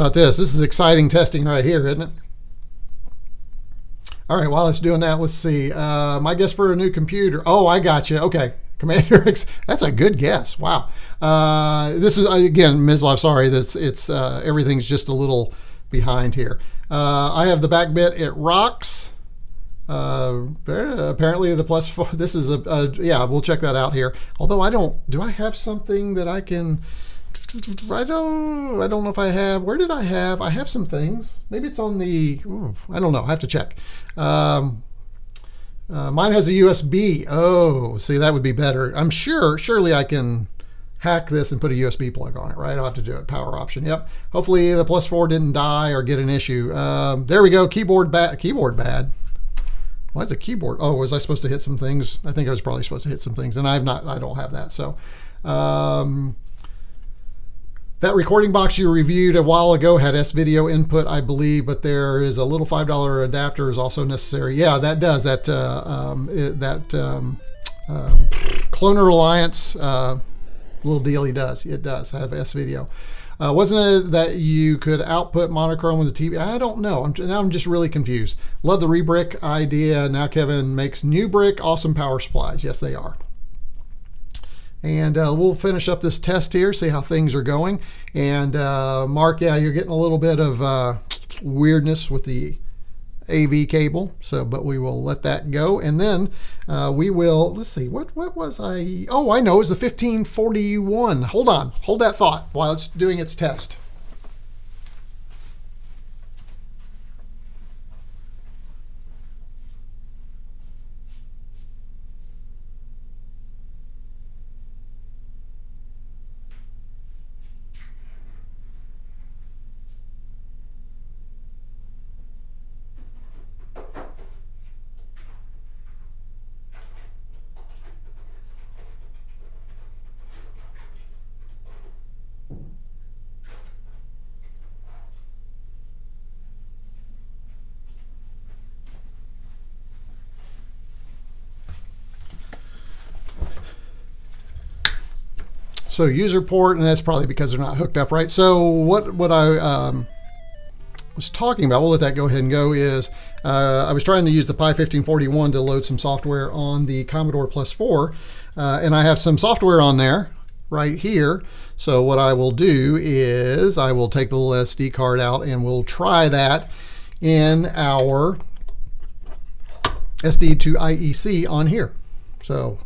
about this. This is exciting testing right here, isn't it? All right, while it's doing that, let's see. My guess for a new computer. Oh, I got you. Okay. Commander X. That's a good guess. Wow. This is, again, Mislav, sorry. Everything's just a little behind here. I have the back bit. It rocks. Apparently the plus 4. This is yeah, we'll check that out here. Although do I have something that I can, I don't know if I have. Where did I have some things. Maybe it's on the, I don't know. I have to check. Mine has a USB. Oh, see, that would be better. I'm surely I can hack this and put a USB plug on it, right? I'll have to do it. Power option. Yep. Hopefully the plus 4 didn't die or get an issue. There we go. Keyboard bad. Why is a keyboard? Oh, was I supposed to hit some things? I think I was probably supposed to hit some things, and I don't have that. So that recording box you reviewed a while ago had S-video input, I believe, but there is a little $5 adapter is also necessary. Yeah, that does. Cloner Alliance little deal he does. It does have S-video. Wasn't it that you could output monochrome with the TV? I don't know. Now I'm just really confused. Love the rebrick idea. Now Keven makes new brick. Awesome power supplies. Yes, they are. And we'll finish up this test here, see how things are going. And Mark, yeah, you're getting a little bit of weirdness with the AV cable, but we will let that go. And then we will, let's see, what was I? Oh, I know, it was the 1541. Hold on, hold that thought while it's doing its test. So user port, and that's probably because they're not hooked up right. So what I was talking about, we'll let that go ahead and go, is I was trying to use the Pi 1541 to load some software on the Commodore Plus 4, and I have some software on there right here. So what I will do is I will take the little SD card out and we'll try that in our SD to IEC on here. So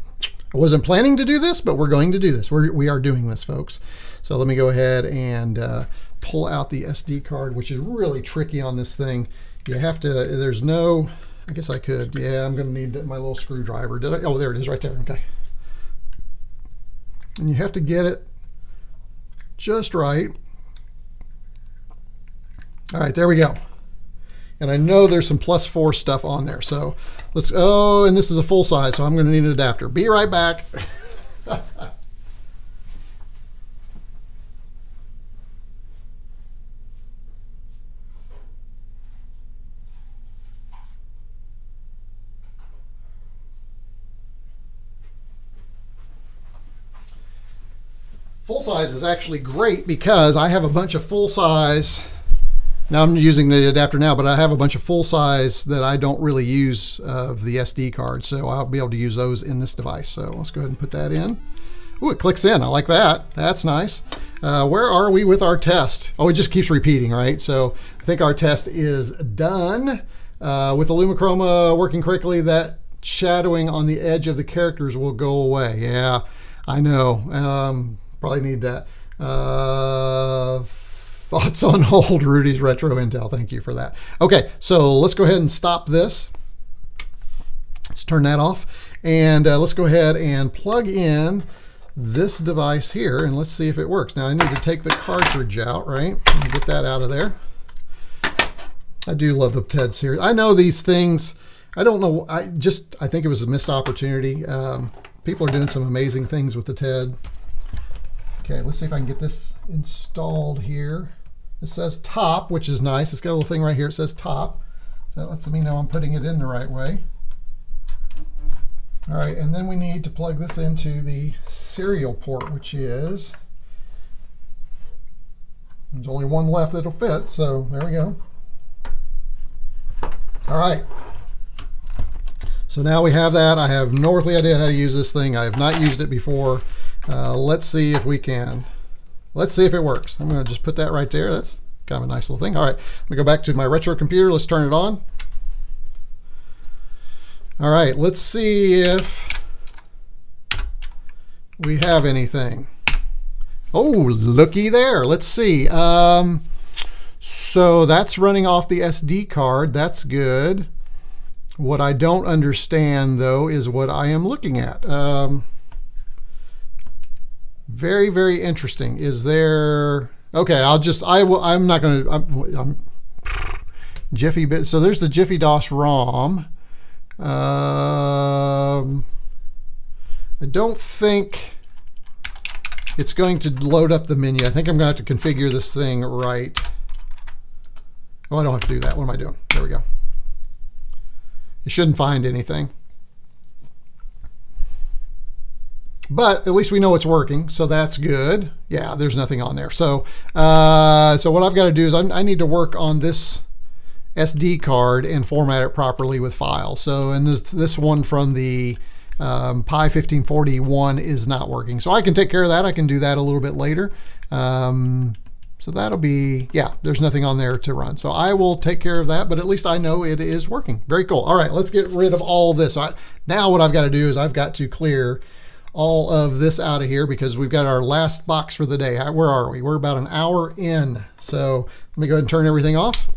I wasn't planning to do this, but we're going to do this. We are doing this, folks. So let me go ahead and pull out the SD card, which is really tricky on this thing. You have to, there's no, I guess I could, yeah, I'm going to need my little screwdriver. Did I? Oh, there it is right there. Okay. And you have to get it just right. All right, there we go. And I know there's some plus 4 stuff on there. So let's, oh, and this is a full size, so I'm going to need an adapter. Be right back. Full size is actually great because I have a bunch of full size. Now I'm using the adapter now, but I have a bunch of full size that I don't really use of the SD card, so I'll be able to use those in this device. So let's go ahead and put that in. Ooh, it clicks in. I like that. That's nice. Where are we with our test? Oh, it just keeps repeating, right? So I think our test is done. With the Lumichroma working correctly, that shadowing on the edge of the characters will go away. Yeah, I know. Probably need that. Thoughts on hold, Rudy's Retro Intel. Thank you for that. Okay, so let's go ahead and stop this. Let's turn that off. And let's go ahead and plug in this device here, and let's see if it works. Now I need to take the cartridge out, right? And get that out of there. I do love the TED series. I know these things, I don't know, I think it was a missed opportunity. People are doing some amazing things with the TED. Okay, let's see if I can get this installed here. It says top, which is nice. It's got a little thing right here. It says top. So that lets me know I'm putting it in the right way. All right, and then we need to plug this into the serial port, which is There's only one left that'll fit, so there we go. All right. So now we have that. I have no earthly idea how to use this thing. I have not used it before. Let's see if we can. Let's see if it works. I'm going to just put that right there. That's kind of a nice little thing. All right, let me go back to my retro computer. Let's turn it on. All right, let's see if we have anything. Oh, looky there. Let's see. So that's running off the SD card. That's good. What I don't understand, though, is what I am looking at. Very, very interesting. Is there... Okay, I'm not going to... I'm Jiffy bit. So there's the Jiffy DOS ROM. I don't think it's going to load up the menu. I think I'm going to have to configure this thing right. Oh, I don't have to do that. What am I doing? There we go. It shouldn't find anything. But at least we know it's working, so that's good. Yeah, there's nothing on there. So so what I've got to do is I need to work on this SD card and format it properly with files. So, and this one from the Pi 1541 is not working. So I can take care of that. I can do that a little bit later. So that'll be, yeah, there's nothing on there to run. So I will take care of that, but at least I know it is working. Very cool. All right, let's get rid of all this. Now what I've got to do is I've got to clear all of this out of here because we've got our last box for the day. Where are we? We're about an hour in. So let me go ahead and turn everything off.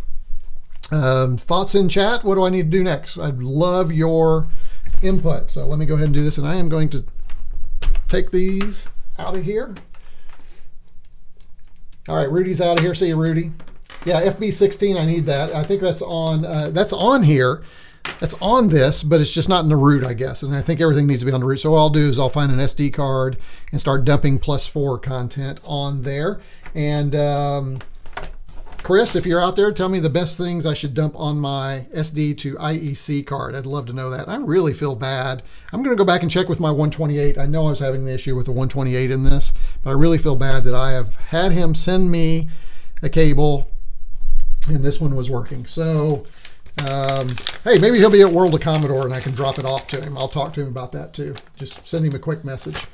Thoughts in chat? What do I need to do next? I'd love your input. So let me go ahead and do this, and I am going to take these out of here. All right, Rudy's out of here. See you, Rudy. Yeah, FB16, I need that. I think that's on here. That's on this, but it's just not in the root, I guess. And I think everything needs to be on the root. So what I'll do is I'll find an SD card and start dumping +4 content on there. And Chris, if you're out there, tell me the best things I should dump on my SD to IEC card. I'd love to know that. I really feel bad. I'm going to go back and check with my 128. I know I was having the issue with the 128 in this, but I really feel bad that I have had him send me a cable and this one was working. So, hey, maybe he'll be at World of Commodore and I can drop it off to him. I'll talk to him about that too. Just send him a quick message.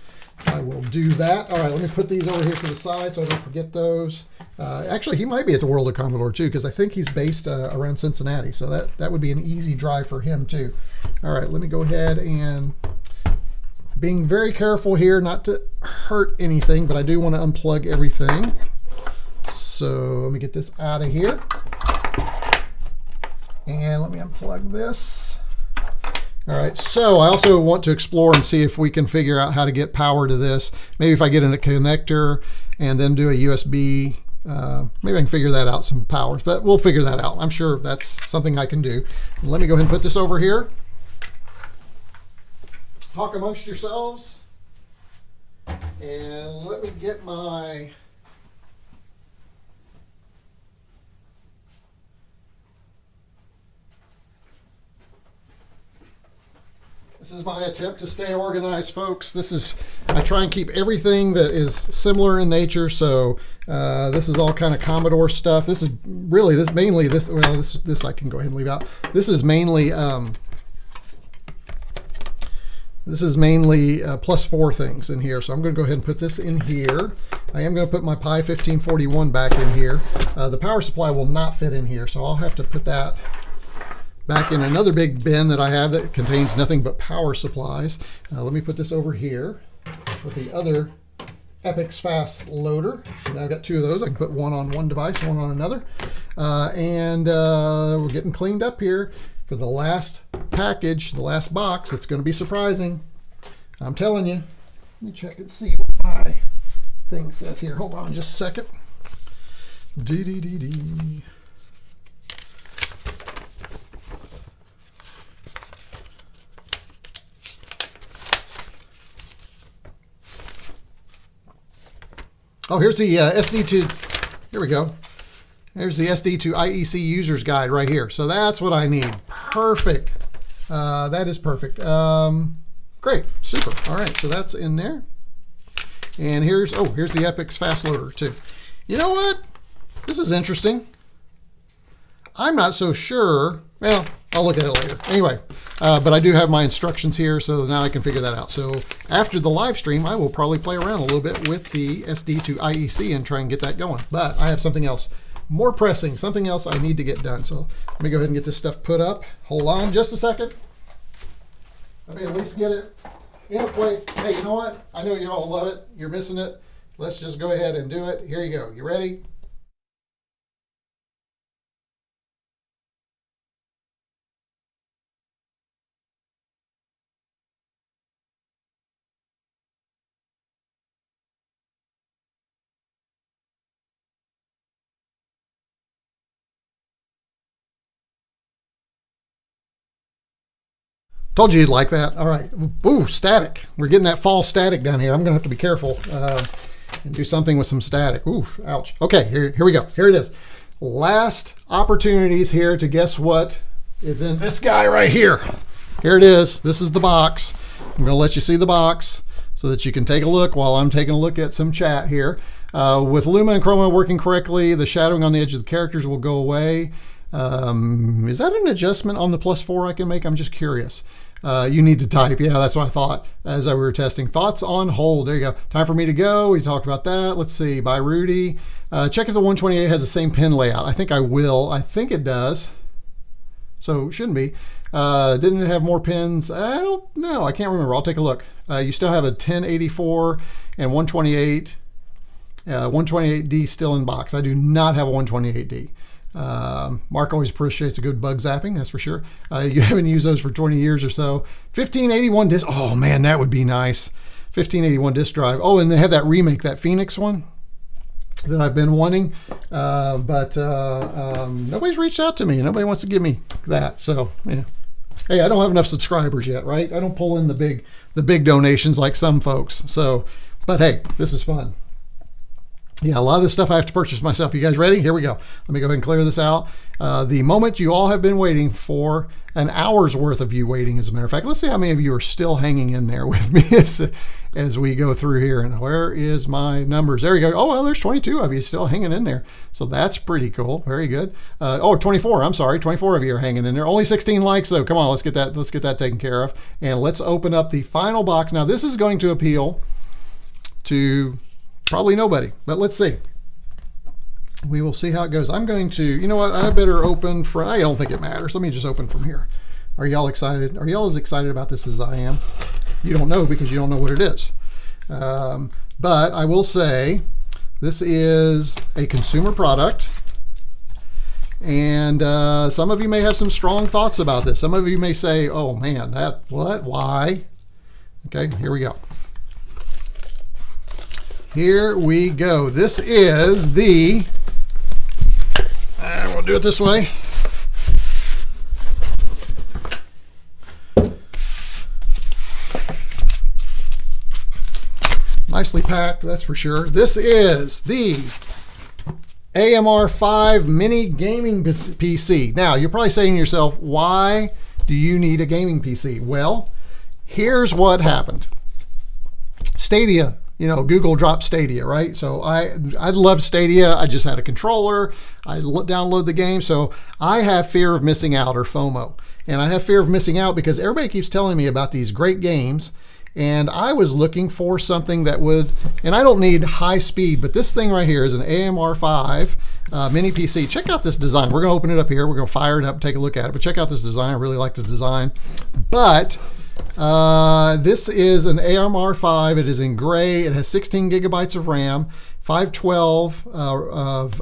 I will do that. All right, let me put these over here to the side so I don't forget those. Actually, he might be at the World of Commodore too, because I think he's based around Cincinnati. So that would be an easy drive for him too. All right, let me go ahead and being very careful here not to hurt anything, but I do want to unplug everything. So let me get this out of here. And let me unplug this. All right, so I also want to explore and see if we can figure out how to get power to this. Maybe if I get in a connector and then do a USB, maybe I can figure that out, some powers, but we'll figure that out. I'm sure that's something I can do. Let me go ahead and put this over here. Talk amongst yourselves. And let me get my... This is my attempt to stay organized, folks. This is, I try and keep everything that is similar in nature. So this is all kind of Commodore stuff. This is really, mainly this, well, this I can go ahead and leave out. This is mainly +4 things in here. So I'm going to go ahead and put this in here. I am going to put my Pi 1541 back in here. The power supply will not fit in here, so I'll have to put that back in another big bin that I have that contains nothing but power supplies. Let me put this over here with the other Epyx fast loader. So now I've got 2 of those. I can put one on one device, one on another. And we're getting cleaned up here for the last package, the last box. It's going to be surprising. I'm telling you. Let me check and see what my thing says here. Hold on just a second. Dee-dee-dee-dee. Oh, here's the SD to, here we go. There's the SD to IEC user's guide right here. So that's what I need. Perfect. That is perfect. Great, super. All right, so that's in there. And here's the Epyx fast loader too. You know what? This is interesting. I'm not so sure. Well, I'll look at it later. Anyway, but I do have my instructions here, so now I can figure that out. So after the live stream, I will probably play around a little bit with the SD to IEC and try and get that going. But I have something else more pressing, something else I need to get done. So let me go ahead and get this stuff put up. Hold on just a second. Let me at least get it in a place. Hey, you know what? I know you all love it. You're missing it. Let's just go ahead and do it. Here you go. You ready? Told you you'd like that. All right. Ooh, static. We're getting that fall static down here. I'm going to have to be careful and do something with some static. Ooh, ouch. Okay, here we go. Here it is. Last opportunities here to guess what is in this guy right here. Here it is. This is the box. I'm going to let you see the box so that you can take a look while I'm taking a look at some chat here. With Luma and Chroma working correctly, the shadowing on the edge of the characters will go away. Is that an adjustment on the +4 I can make? I'm just curious. You need to type. Yeah, that's what I thought as we were testing. Thoughts on hold. There you go. Time for me to go. We talked about that. Let's see. By Rudy. Check if the 128 has the same pin layout. I think I will. I think it does. So it shouldn't be. Didn't it have more pins? I don't know. I can't remember. I'll take a look. You still have a 1084 and 128. 128D still in box. I do not have a 128D. Mark always appreciates a good bug zapping, that's for sure. You haven't used those for 20 years or so. 1581 disk. Oh man, that would be nice. 1581 disk drive. Oh, and they have that remake, that Phoenix one that I've been wanting, but nobody's reached out to me. Nobody wants to give me that. So yeah. Hey, I don't have enough subscribers yet, right? I don't pull in the big donations like some folks. So, but hey, this is fun. Yeah, a lot of this stuff I have to purchase myself. You guys ready? Here we go. Let me go ahead and clear this out. The moment you all have been waiting for, an hour's worth of you waiting, as a matter of fact. Let's see how many of you are still hanging in there with me as we go through here. And where is my numbers? There you go. Oh, well, there's 22 of you still hanging in there. So that's pretty cool. Very good. 24. I'm sorry. 24 of you are hanging in there. Only 16 likes, though. Come on, let's get that taken care of. And let's open up the final box. Now, this is going to appeal to probably nobody, but let's see. We will see how it goes. I'm going to, you know what, I better open from, I don't think it matters. Let me just open from here. Are y'all excited? Are y'all as excited about this as I am? You don't know because you don't know what it is. But I will say this is a consumer product. And some of you may have some strong thoughts about this. Some of you may say, oh man, what, why? Okay, here we go. Here we go. This is the, and we'll do it this way. Nicely packed, that's for sure. This is the AMR5 mini gaming PC. Now, you're probably saying to yourself, why do you need a gaming PC? Well, here's what happened. Stadia. You know, Google dropped Stadia, right? So I love Stadia. I just had a controller. I download the game. So I have fear of missing out, or FOMO. And I have fear of missing out because everybody keeps telling me about these great games. And I was looking for something that would, and I don't need high speed, but this thing right here is an AMR5 mini PC. Check out this design. We're going to open it up here. We're going to fire it up and take a look at it. But check out this design. I really like the design. But this is an AMR5. It is in gray. It has 16 gigabytes of RAM, 512 of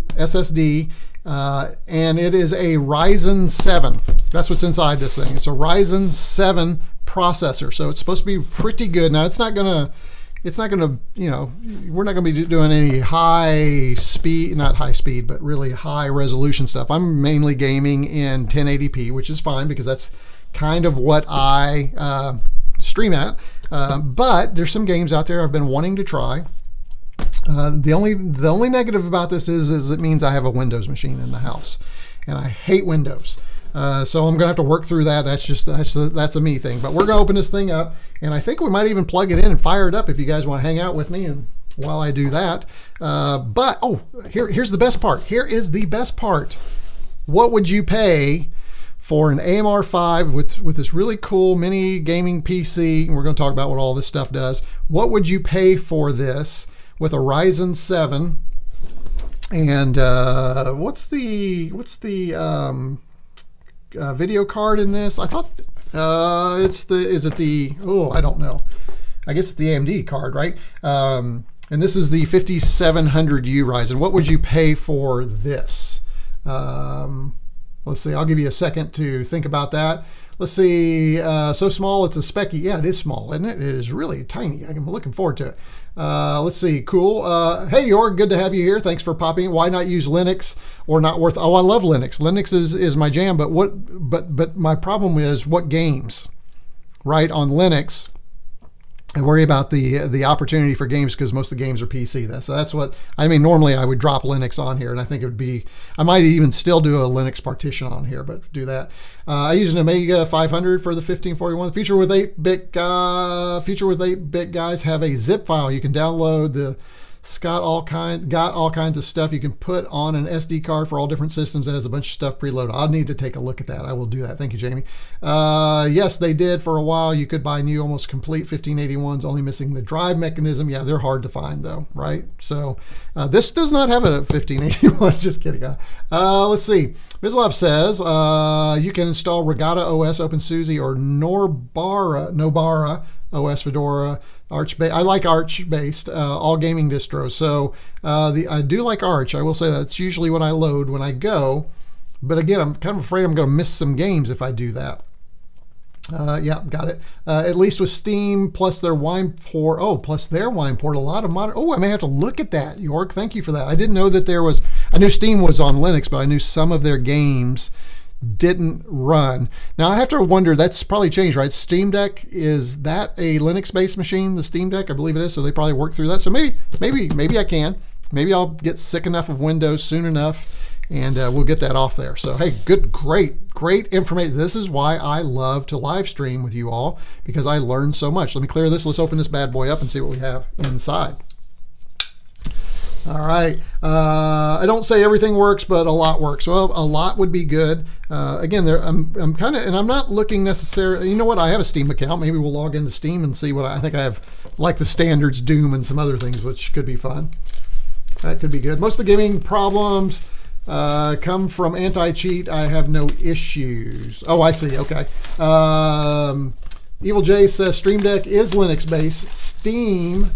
SSD, and it is a Ryzen 7. That's what's inside this thing. It's a Ryzen 7 processor, so it's supposed to be pretty good. Now it's not gonna, you know, we're not gonna be doing any high speed, not high speed, but really high resolution stuff. I'm mainly gaming in 1080p, which is fine because that's kind of what I stream at. But there's some games out there I've been wanting to try. The only negative about this is it means I have a Windows machine in the house, and I hate Windows. So I'm gonna have to work through that. That's a me thing. But we're gonna open this thing up, and I think we might even plug it in and fire it up if you guys want to hang out with me and while I do that. But, oh, here's the best part. Here is the best part. What would you pay for an AMR5 with this really cool mini gaming PC? And we're going to talk about what all this stuff does. What would you pay for this with a Ryzen 7? And what's the video card in this? I thought is it the, oh, I don't know. I guess it's the AMD card, right? And this is the 5700U Ryzen. What would you pay for this? Let's see, I'll give you a second to think about that. Let's see, so small, it's a specky. Yeah, it is small, isn't it? It is really tiny. I'm looking forward to it. Let's see, cool. Hey, Jorg, good to have you here. Thanks for popping. Why not use Linux or not worth? Oh, I love Linux. Linux is my jam, but my problem is what games, right? On Linux, I worry about the opportunity for games because most of the games are PC. That's what I mean. Normally I would drop Linux on here, and I think it would be, I might even still do a Linux partition on here, but do that. I use an Amiga 500 for the 1541. The feature with 8-bit guys have a zip file you can download. The got all kinds of stuff you can put on an SD card for all different systems that has a bunch of stuff preloaded. I'll need to take a look at that. I will do that. Thank you, Jamie. Yes, they did for a while. You could buy new almost complete 1581s, only missing the drive mechanism. Yeah, they're hard to find though, right? So this does not have a 1581. Just kidding. Let's see. Mislav says you can install Regatta OS, OpenSUSE, or Nobara OS, Fedora, Arch. I like Arch-based, all gaming distros. So I do like Arch. I will say that's usually what I load when I go. But again, I'm kind of afraid I'm going to miss some games if I do that. Yeah, got it. At least with Steam plus their wine port. Oh, plus their wine port. A lot of modern. Oh, I may have to look at that, York. Thank you for that. I didn't know that there was. I knew Steam was on Linux, but I knew some of their games didn't run. Now I have to wonder, that's probably changed, right? Steam Deck, is that a Linux-based machine? The Steam Deck, I believe it is. So they probably worked through that. So maybe I can. Maybe I'll get sick enough of Windows soon enough, and we'll get that off there. So hey, great information. This is why I love to live stream with you all, because I learn so much. Let me clear this. Let's open this bad boy up and see what we have inside. All right, I don't say everything works, but a lot works. Well, a lot would be good. Again, I'm kind of, and I'm not looking necessarily, you know what, I have a Steam account. Maybe we'll log into Steam and see what I think I have, like the standards, Doom, and some other things, which could be fun. That could be good. Most of the gaming problems come from anti-cheat. I have no issues. Oh, I see, okay. Evil J says Stream Deck is Linux-based. Steam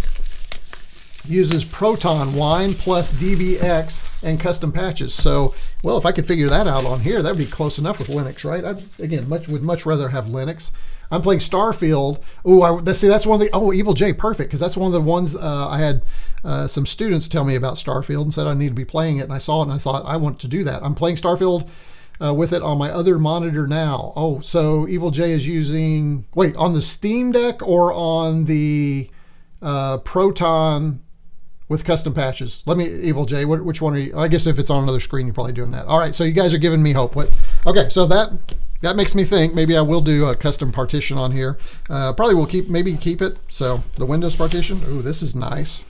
uses Proton Wine plus DBX and custom patches. So, well, if I could figure that out on here, that would be close enough with Linux, right? I, again, would much rather have Linux. I'm playing Starfield. Oh, see, that's one of the, oh, Evil J, perfect, because that's one of the ones I had some students tell me about Starfield and said I need to be playing it, and I saw it and I thought I want to do that. I'm playing Starfield with it on my other monitor now. Oh, so Evil J is using, wait, on the Steam Deck or on the Proton with custom patches? Let me, Evil J, which one are you? I guess if it's on another screen, you're probably doing that. All right, so you guys are giving me hope. What? Okay, so that makes me think maybe I will do a custom partition on here. Probably will keep it. So the Windows partition. Ooh, this is nice.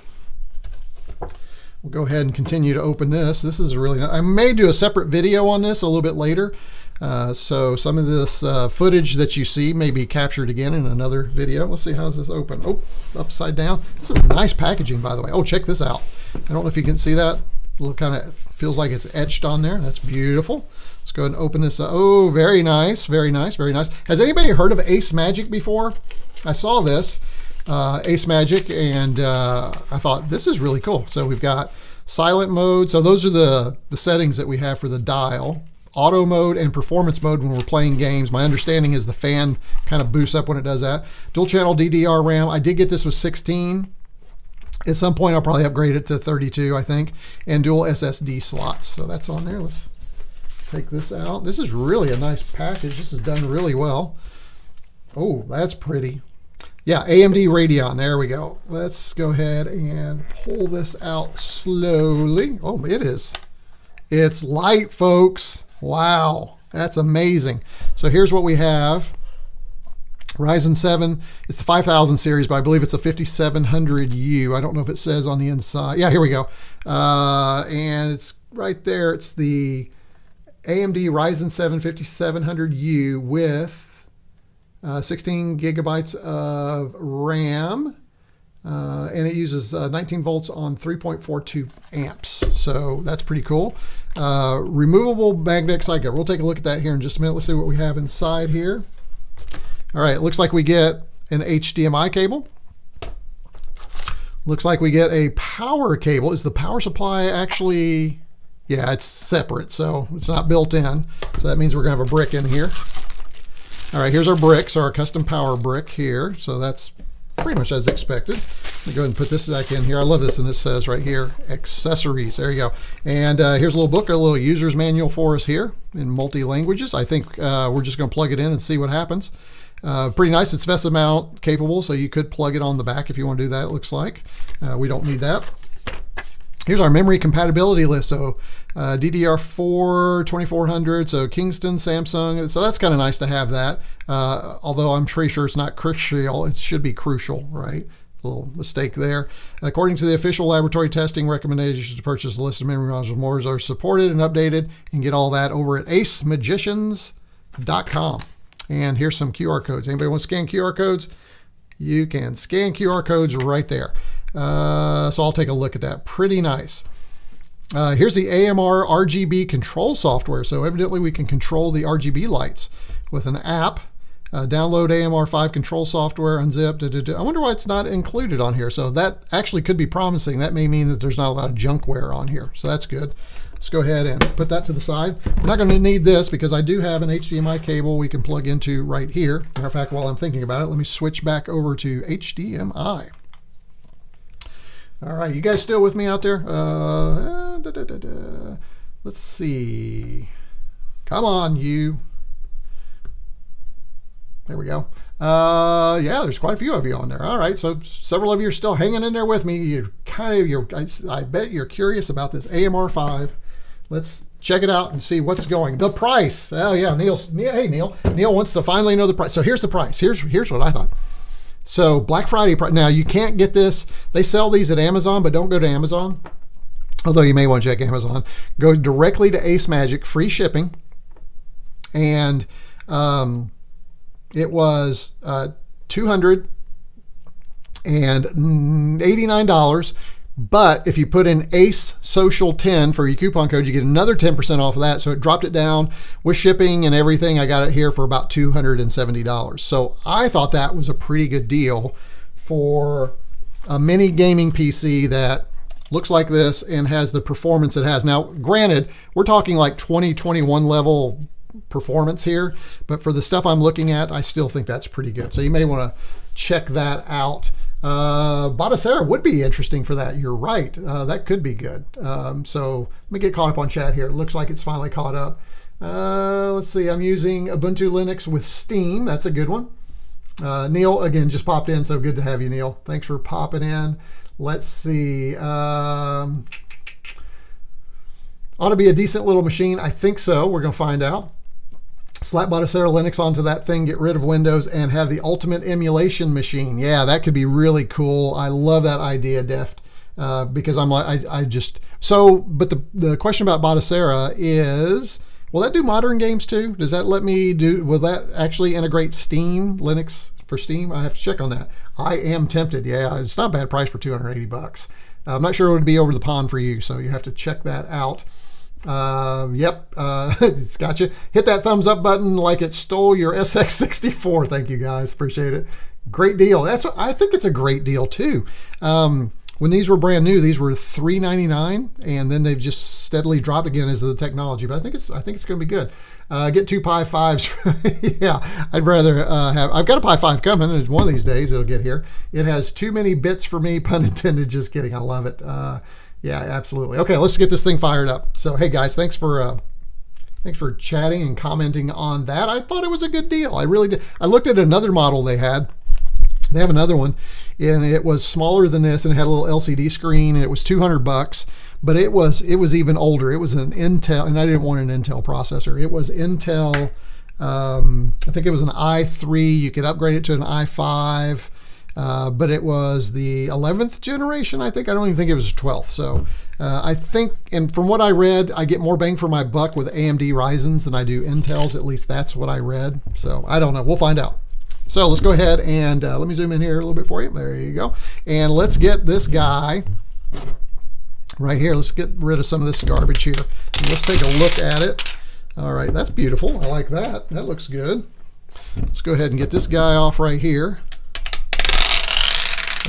We'll go ahead and continue to open this. This is really nice. I may do a separate video on this a little bit later. So some of this footage that you see may be captured again in another video. Let's see, how does this open? Oh, upside down. This is nice packaging, by the way. Oh, check this out. I don't know if you can see that. Little kind of feels like it's etched on there. That's beautiful. Let's go ahead and open this up. Oh, very nice, very nice, very nice. Has anybody heard of ACEMAGIC before? I saw this, ACEMAGIC, and I thought this is really cool. So we've got silent mode. So those are the settings that we have for the dial. Auto mode and performance mode when we're playing games. My understanding is the fan kind of boosts up when it does that. Dual channel DDR RAM. I did get this with 16. At some point I'll probably upgrade it to 32, I think. And dual SSD slots. So that's on there. Let's take this out. This is really a nice package. This is done really well. Oh, that's pretty. Yeah, AMD Radeon. There we go. Let's go ahead and pull this out slowly. Oh, it is. It's light, folks. Wow, that's amazing. So here's what we have. Ryzen 7, it's the 5000 series, but I believe it's a 5700U. I don't know if it says on the inside. Yeah, here we go. And it's right there. It's the AMD Ryzen 7 5700U with 16 gigabytes of RAM. And it uses 19 volts on 3.42 amps. So that's pretty cool. Removable magnetic side cover. We'll take a look at that here in just a minute. Let's see what we have inside here. All right, it looks like we get an HDMI cable. Looks like we get a power cable. Is the power supply actually, yeah, it's separate, so it's not built in. So that means we're gonna have a brick in here. All right, here's our brick, so our custom power brick here. So that's pretty much as expected. Let me go ahead and put this back in here. I love this, and it says right here, accessories. There you go. And here's a little book, a little user's manual for us here in multi-languages. I think we're just gonna plug it in and see what happens. Pretty nice. It's VESA mount capable, so you could plug it on the back if you want to do that, it looks like. We don't need that. Here's our memory compatibility list. So DDR4 2400, so Kingston, Samsung. So that's kind of nice to have that. Although I'm pretty sure it's not crucial. It should be crucial, right? A little mistake there. According to the official laboratory testing, recommendations to purchase a list of memory modules more are supported and updated. You can get all that over at ACEMAGICians.com. And here's some QR codes. Anybody want to scan QR codes? You can scan QR codes right there. So I'll take a look at that. Pretty nice. Here's the AMR RGB control software. So evidently we can control the RGB lights with an app. Download AMR5 control software, unzip. I wonder why it's not included on here. So that actually could be promising. That may mean that there's not a lot of junkware on here. So that's good. Let's go ahead and put that to the side. We're not going to need this because I do have an HDMI cable we can plug into right here. Matter of fact, while I'm thinking about it, let me switch back over to HDMI. All right, you guys still with me out there? Let's see. Come on, you. There we go. Yeah, there's quite a few of you on there. All right, so several of you are still hanging in there with me. I bet you're curious about this AMR5. Let's check it out and see what's going. The price. Oh yeah, hey Neil. Neil wants to finally know the price. So here's the price. Here's what I thought. So Black Friday price. Now you can't get this. They sell these at Amazon, but don't go to Amazon. Although you may want to check Amazon. Go directly to ACEMAGIC, free shipping. And it was $289. But if you put in ACE Social 10 for your coupon code, you get another 10% off of that. So it dropped it down with shipping and everything. I got it here for about $270. So I thought that was a pretty good deal for a mini gaming PC that looks like this and has the performance it has. Now, granted, we're talking like 2021 level performance here, but for the stuff I'm looking at, I still think that's pretty good. So you may want to check that out. Bodacera would be interesting for that. You're right. That could be good. So let me get caught up on chat here. It looks like it's finally caught up. Let's see. I'm using Ubuntu Linux with Steam. That's a good one. Neil, again, just popped in. So good to have you, Neil. Thanks for popping in. Let's see. Ought to be a decent little machine. I think so. We're going to find out. Slap Bodacera Linux onto that thing, get rid of Windows, and have the ultimate emulation machine. Yeah, that could be really cool. I love that idea, Deft, because I'm like, but the question about Bodacera is, will that do modern games too? Does that will that actually integrate Steam, Linux for Steam? I have to check on that. I am tempted. Yeah, it's not a bad price for $280. I'm not sure it would be over the pond for you, so you have to check that out. It's got you. Hit that thumbs up button like it stole your SX64. Thank you guys, appreciate it. Great deal. I think it's a great deal too. When these were brand new, these were $399, and then they've just steadily dropped again as the technology. But I think it's going to be good. Get 2 Pi 5s. Yeah, I'd rather have. I've got a Pi 5 coming, and one of these days it'll get here. It has too many bits for me, pun intended. Just kidding. I love it. Yeah, absolutely. Okay, let's get this thing fired up. So, hey guys, thanks for chatting and commenting on that. I thought it was a good deal. I really did. I looked at another model they had. They have another one, and it was smaller than this, and it had a little LCD screen, and it was $200. But it was even older. It was an Intel, and I didn't want an Intel processor. It was Intel I think it was an i3. You could upgrade it to an i5, but it was the 11th generation, I think. I don't even think it was 12th. So I think, and from what I read, I get more bang for my buck with AMD Ryzens than I do Intels. At least that's what I read. So I don't know. We'll find out. So let's go ahead and let me zoom in here a little bit for you. There you go. And let's get this guy right here. Let's get rid of some of this garbage here. And let's take a look at it. All right, that's beautiful. I like that. That looks good. Let's go ahead and get this guy off right here.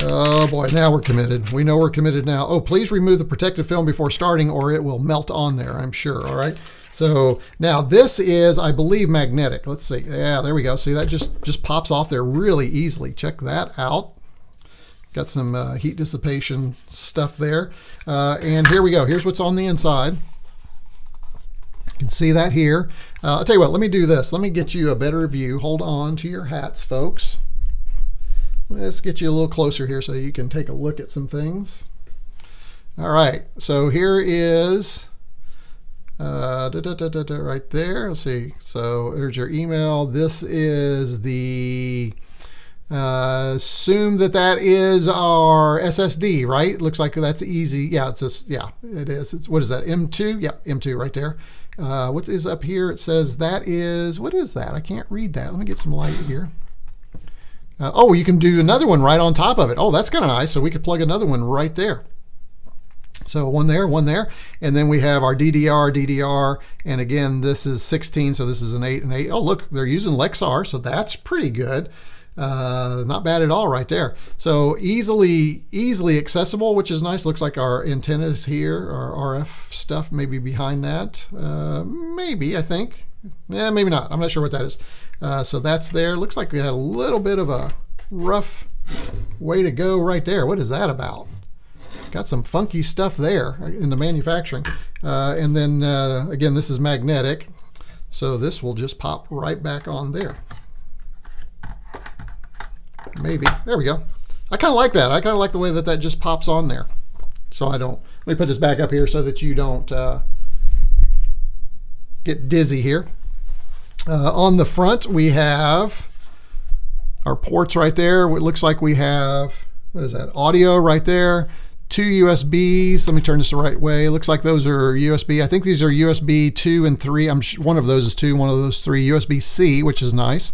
Oh boy, now we're committed. We know we're committed now. Oh, please remove the protective film before starting or it will melt on there, I'm sure. All right. So now this is, I believe, magnetic. Let's see. Yeah, there we go. See, that just pops off there really easily. Check that out. Got some heat dissipation stuff there. And here we go. Here's what's on the inside. You can see that here. I'll tell you what, let me do this. Let me get you a better view. Hold on to your hats, folks. Let's get you a little closer here so you can take a look at some things. All right, so here is right there. Let's see. So there's your email. This is the assume that is our SSD, right? Looks like that's easy. Yeah, it's just, yeah, it is. It's, what is that? M2? Yep, M2 right there. What is up here? It says that is, what is that? I can't read that. Let me get some light here. Oh, you can do another one right on top of it. Oh, that's kind of nice. So we could plug another one right there. So one there, and then we have our DDR, and again, this is 16, so this is an 8 and 8. Oh, look, they're using Lexar, so that's pretty good. Not bad at all right there. So easily accessible, which is nice. Looks like our antennas here, our RF stuff maybe behind that. Maybe, I think. Yeah, maybe not. I'm not sure what that is. So that's there. Looks like we had a little bit of a rough way to go right there. What is that about? Got some funky stuff there in the manufacturing. And then again, this is magnetic. So this will just pop right back on there. Maybe. There we go. I kind of like that. I kind of like the way that just pops on there. So I don't, let me put this back up here so that you don't get dizzy here. On the front, we have our ports right there. It looks like we have, what is that? Audio right there. 2 USBs. Let me turn this the right way. It looks like those are USB. I think these are USB 2 and 3. One of those is 2, one of those 3. USB-C, which is nice.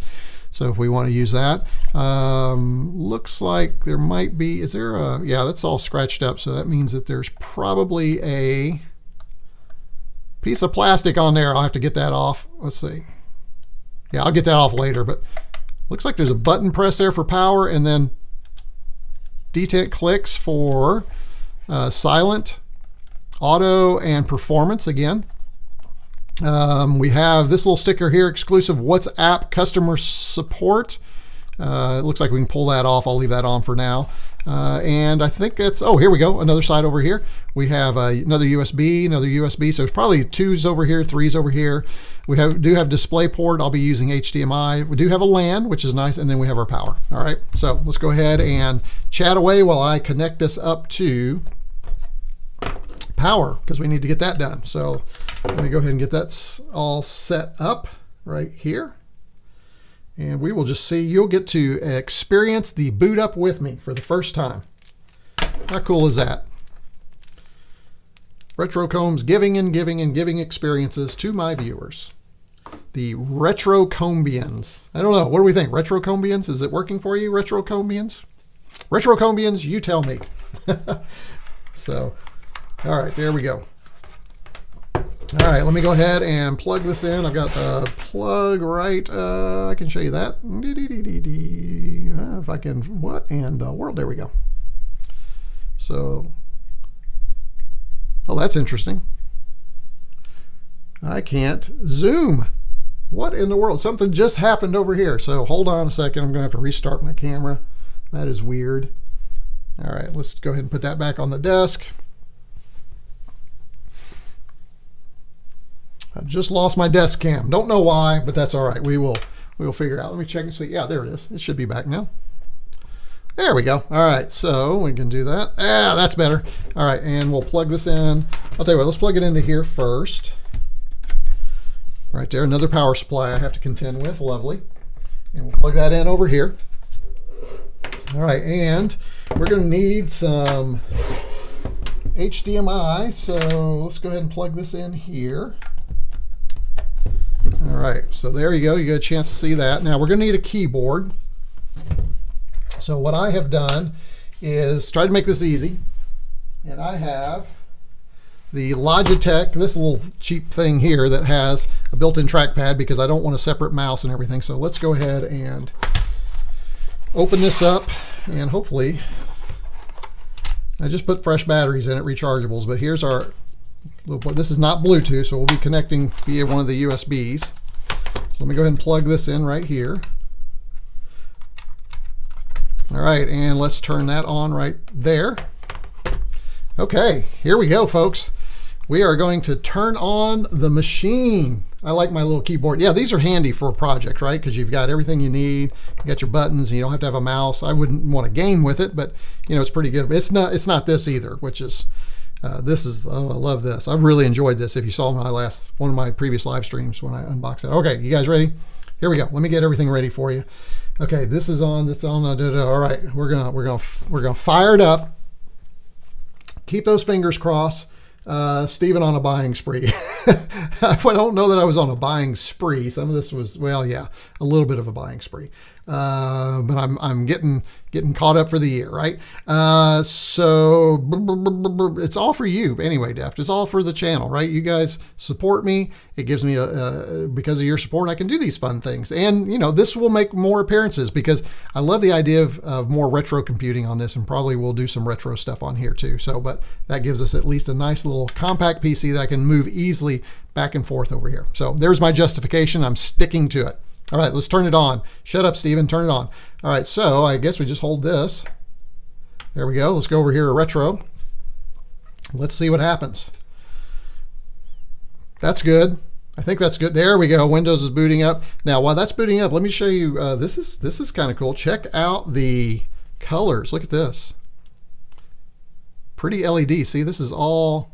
So if we want to use that, looks like there might be, is there a, yeah, that's all scratched up. So that means that there's probably a piece of plastic on there. I'll have to get that off. Let's see. Yeah, I'll get that off later, but looks like there's a button press there for power, and then detent clicks for silent, auto, and performance again. We have this little sticker here, exclusive WhatsApp customer support. It looks like we can pull that off. I'll leave that on for now. And I think that's, oh, here we go. Another side over here. We have another USB. So it's probably 2s over here, 3s over here. We do have DisplayPort. I'll be using HDMI. We do have a LAN, which is nice. And then we have our power. All right. So let's go ahead and chat away while I connect this up to power, because we need to get that done. So let me go ahead and get that all set up right here. And we will just see, you'll get to experience the boot up with me for the first time. How cool is that? retroCombs giving and giving and giving experiences to my viewers. The retroCombians. I don't know, what do we think? retroCombians, is it working for you, retroCombians? retroCombians, you tell me. So, all right, there we go. All right, let me go ahead and plug this in. I've got a plug right, I can show you that. If I can, what in the world? There we go. So, oh, that's interesting. I can't zoom. What in the world? Something just happened over here. So hold on a second. I'm going to have to restart my camera. That is weird. All right, let's go ahead and put that back on the desk. I just lost my desk cam. Don't know why, but that's all right. We will figure it out. Let me check and see. Yeah, there it is. It should be back now. There we go. All right, so we can do that. Ah, that's better. All right, and we'll plug this in. I'll tell you what, let's plug it into here first. right there. Another power supply I have to contend with. Lovely. And we'll plug that in over here. All right, and we're going to need some HDMI, so let's go ahead and plug this in here. All right, so there you go. You get a chance to see that. Now we're going to need a keyboard. So what I have done is try to make this easy, and I have the Logitech, this little cheap thing here that has a built-in trackpad because I don't want a separate mouse and everything. So let's go ahead and open this up, and hopefully I just put fresh batteries in it, rechargeables, but here's our little, this is not Bluetooth, so we'll be connecting via one of the USBs. So let me go ahead and plug this in right here. All right, and let's turn that on right there. Okay, here we go, folks. We are going to turn on the machine. I like my little keyboard. Yeah, these are handy for a project, right? Because you've got everything you need. You got your buttons, and you don't have to have a mouse. I wouldn't want to game with it, but you know, it's pretty good. It's not this either, which is this is, oh, I love this. I've really enjoyed this. If you saw one of my previous live streams when I unboxed it. Okay, you guys ready? Here we go. Let me get everything ready for you. Okay, this is on. This on. All right, we're gonna fire it up. Keep those fingers crossed. Steven on a buying spree. I don't know that I was on a buying spree. Some of this was, well, yeah, a little bit of a buying spree. But I'm getting caught up for the year, right? So it's all for you anyway, Deft. It's all for the channel, right? You guys support me. It gives me because of your support, I can do these fun things. And you know, this will make more appearances because I love the idea of more retro computing on this, and probably we'll do some retro stuff on here too. So, but that gives us at least a nice little compact PC that I can move easily back and forth over here. So there's my justification. I'm sticking to it. All right, let's turn it on. Shut up, Steven, turn it on. All right, so I guess we just hold this. There we go. Let's go over here to retro. Let's see what happens. That's good. I think that's good. There we go. Windows is booting up. Now, while that's booting up, let me show you. This is kind of cool. Check out the colors. Look at this. Pretty LED. See, this is all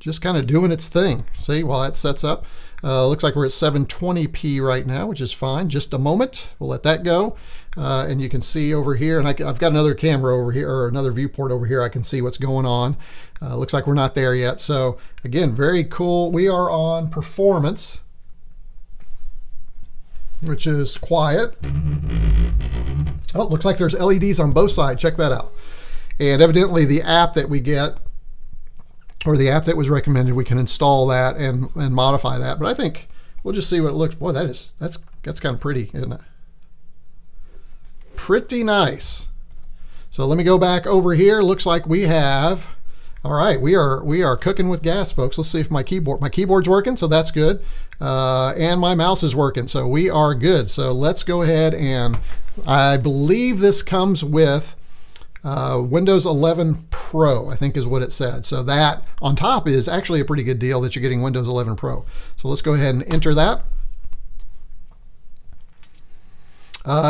just kind of doing its thing. See, while that sets up. Looks like we're at 720p right now, which is fine. Just a moment. We'll let that go. And you can see over here, and I've got another camera over here, or another viewport over here. I can see what's going on. Looks like we're not there yet. So again, very cool. We are on performance, which is quiet. Oh, looks like there's LEDs on both sides. Check that out. And evidently the app that we get, or the app that was recommended, we can install that and modify that. But I think we'll just see what it looks. Boy, that's kind of pretty, isn't it? Pretty nice. So let me go back over here. Looks like we have. All right, we are cooking with gas, folks. Let's see if my keyboard's working, so that's good, and my mouse is working, so we are good. So let's go ahead, and I believe this comes with Windows 11 Pro, I think is what it said. So that on top is actually a pretty good deal that you're getting Windows 11 Pro. So let's go ahead and enter that.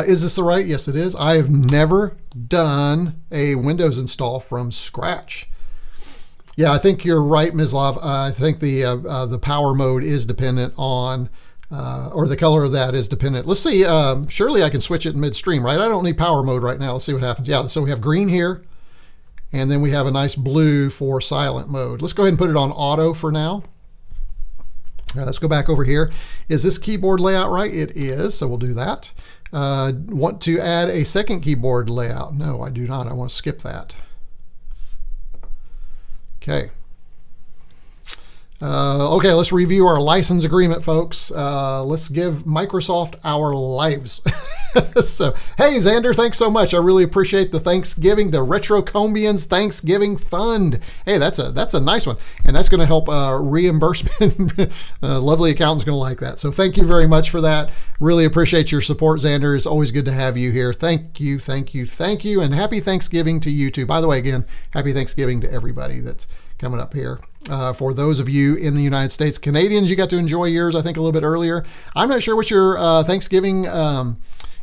Is this the right? Yes, it is. I have never done a Windows install from scratch. Yeah, I think you're right, Mislav. I think the power mode is dependent on, or the color of that is dependent. Let's see, surely I can switch it in midstream, right? I don't need power mode right now. Let's see what happens. Yeah, so we have green here, and then we have a nice blue for silent mode. Let's go ahead and put it on auto for now. All right, let's go back over here. Is this keyboard layout right? It is, so we'll do that. Want to add a second keyboard layout? No, I do not. I want to skip that. Okay. Okay, let's review our license agreement, folks. Let's give Microsoft our lives. So, hey, Xander, thanks so much. I really appreciate the Thanksgiving, the retroCombians Thanksgiving Fund. Hey, that's a nice one, and that's going to help reimbursement. Lovely accountant's going to like that. So thank you very much for that. Really appreciate your support, Xander. It's always good to have you here. Thank you, thank you, thank you, and happy Thanksgiving to you too. By the way, again, happy Thanksgiving to everybody that's coming up here. For those of you in the United States, Canadians, you got to enjoy yours, I think, a little bit earlier. I'm not sure what your Thanksgiving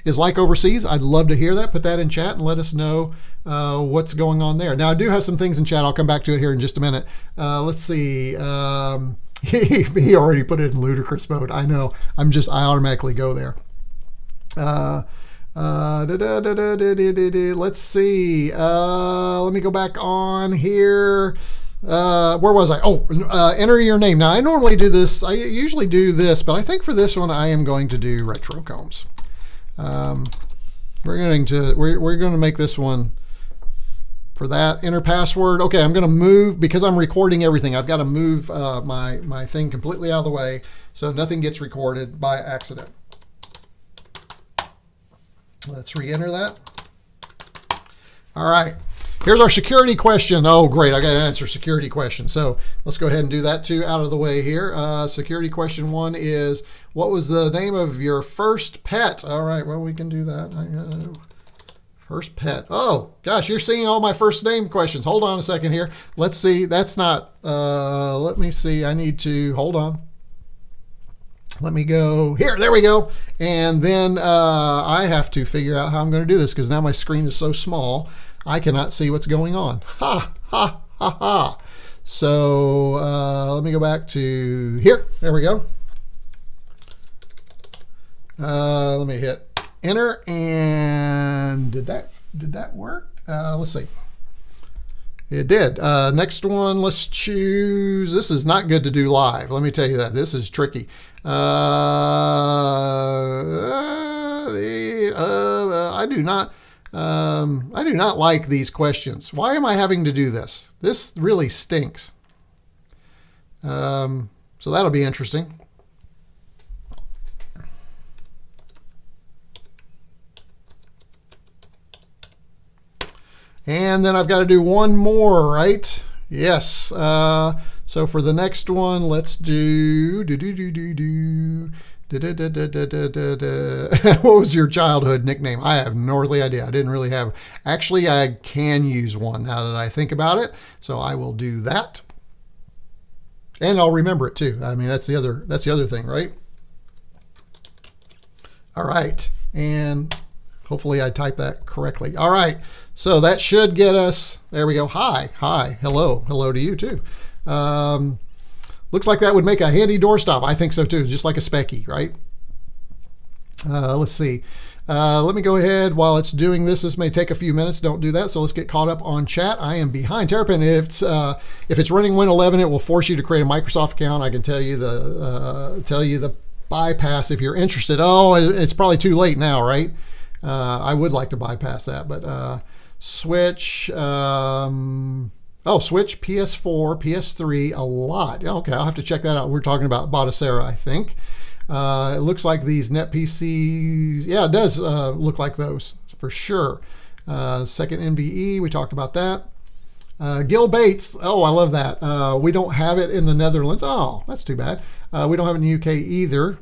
is like overseas. I'd love to hear that. Put that in chat and let us know what's going on there. Now, I do have some things in chat. I'll come back to it here in just a minute. Let's see. He already put it in ludicrous mode. I know. I automatically go there. Let's see. Let me go back on here. Where was I? Oh, enter your name. Now I normally do this. I usually do this, but I think for this one I am going to do retroCombs. We're going to make this one for that. Enter password. Okay, I'm going to move because I'm recording everything. I've got to move my thing completely out of the way so nothing gets recorded by accident. Let's re-enter that. All right. Here's our security question. Oh, great. I got to answer security question. So let's go ahead and do that too out of the way here. Security question 1 is, what was the name of your first pet? All right. Well, we can do that. First pet. Oh, gosh, you're seeing all my first name questions. Hold on a second here. Let's see. That's not, let me see. I need to, hold on. Let me go here. There we go. And then I have to figure out how I'm going to do this because now my screen is so small, I cannot see what's going on. Ha, ha, ha, ha. So let me go back to here. There we go. Let me hit enter. And did that work? Let's see. It did. Next one, let's choose. This is not good to do live. Let me tell you that. This is tricky. I do not like these questions. Why am I having to do this? This really stinks. So that'll be interesting. And then I've got to do one more, right? Yes. So for the next one, let's do what was your childhood nickname? I have no earthly idea. I didn't really have. Actually, I can use one now that I think about it. So I will do that. And I'll remember it too. I mean, that's the other thing, right? All right. And hopefully I typed that correctly. All right. So that should get us, there we go. Hi, hello to you too. Looks like that would make a handy doorstop. I think so too, just like a Specky, right? Let's see. Let me go ahead while it's doing this. This may take a few minutes. Don't do that. So let's get caught up on chat. I am behind. Terrapin, if it's running Win 11, it will force you to create a Microsoft account. I can tell you the bypass if you're interested. Oh, it's probably too late now, right? I would like to bypass that, but switch. Switch PS4, PS3, a lot. Okay, I'll have to check that out. We're talking about Bodacera, I think. It looks like these net PCs. Yeah, it does look like those for sure. Second NVE, we talked about that. Gil Bates, oh, I love that. We don't have it in the Netherlands. Oh, that's too bad. We don't have it in the UK either.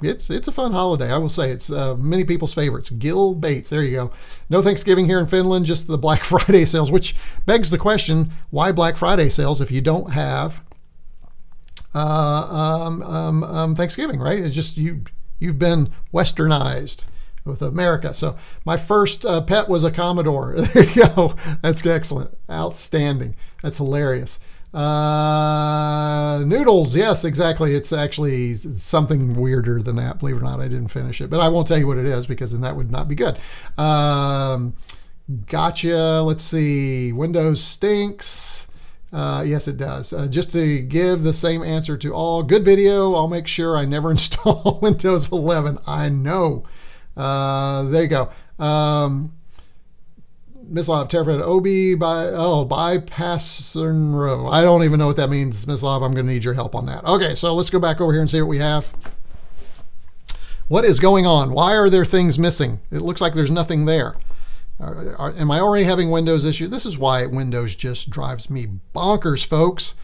It's a fun holiday, I will say. It's many people's favorites. Gil Bates, there you go. No Thanksgiving here in Finland, just the Black Friday sales, which begs the question, why Black Friday sales if you don't have Thanksgiving, right? It's just you've been westernized with America. So my first pet was a Commodore. There you go. That's excellent. Outstanding. That's hilarious. Noodles. Yes, exactly. It's actually something weirder than that. Believe it or not, I didn't finish it, but I won't tell you what it is because then that would not be good. Gotcha. Let's see. Windows stinks. Yes, it does. Just to give the same answer to all. Good video. I'll make sure I never install Windows 11. I know. There you go. Mislav, Terrapin, bypass row. I don't even know what that means, Mislav. I'm going to need your help on that. Okay, so let's go back over here and see what we have. What is going on? Why are there things missing? It looks like there's nothing there. Am I already having Windows issue? This is why Windows just drives me bonkers, folks.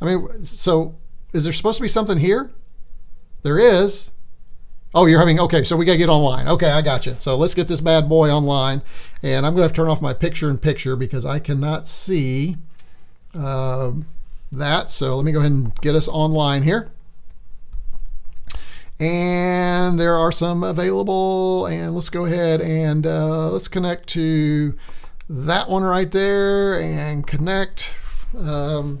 I mean, so is there supposed to be something here? There is. Oh, you're having, okay, so we got to get online. Okay, I got you. So let's get this bad boy online. And I'm going to have to turn off my picture-in-picture because I cannot see that. So let me go ahead and get us online here. And there are some available. And let's go ahead and let's connect to that one right there and connect. Oh,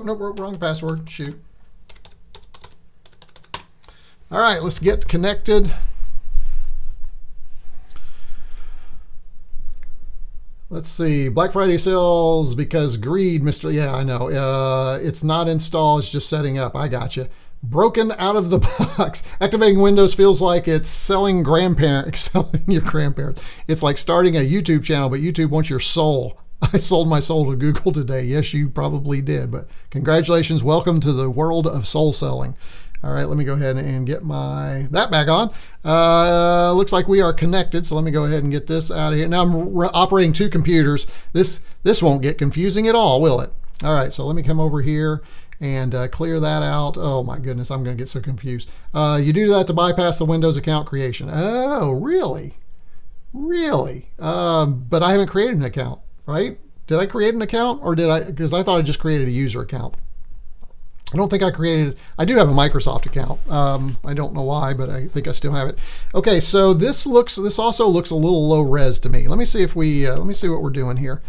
no, wrong password. Shoot. All right, let's get connected. Let's see. Black Friday sales because greed, Mr. Yeah, I know. It's not installed. It's just setting up. I got you. Broken out of the box. Activating Windows feels like it's selling your grandparents. It's like starting a YouTube channel, but YouTube wants your soul. I sold my soul to Google today. Yes, you probably did, but congratulations. Welcome to the world of soul selling. All right, let me go ahead and get that back on. Looks like we are connected, so let me go ahead and get this out of here. Now I'm operating 2 computers. This won't get confusing at all, will it? All right, so let me come over here and clear that out. Oh my goodness, I'm gonna get so confused. You do that to bypass the Windows account creation. Oh, really? Really? But I haven't created an account, right? Did I create an account or did I, because I thought I just created a user account. I don't think I created, I do have a Microsoft account. I don't know why, but I think I still have it. Okay, so this also looks a little low res to me. Let me see if let me see what we're doing here.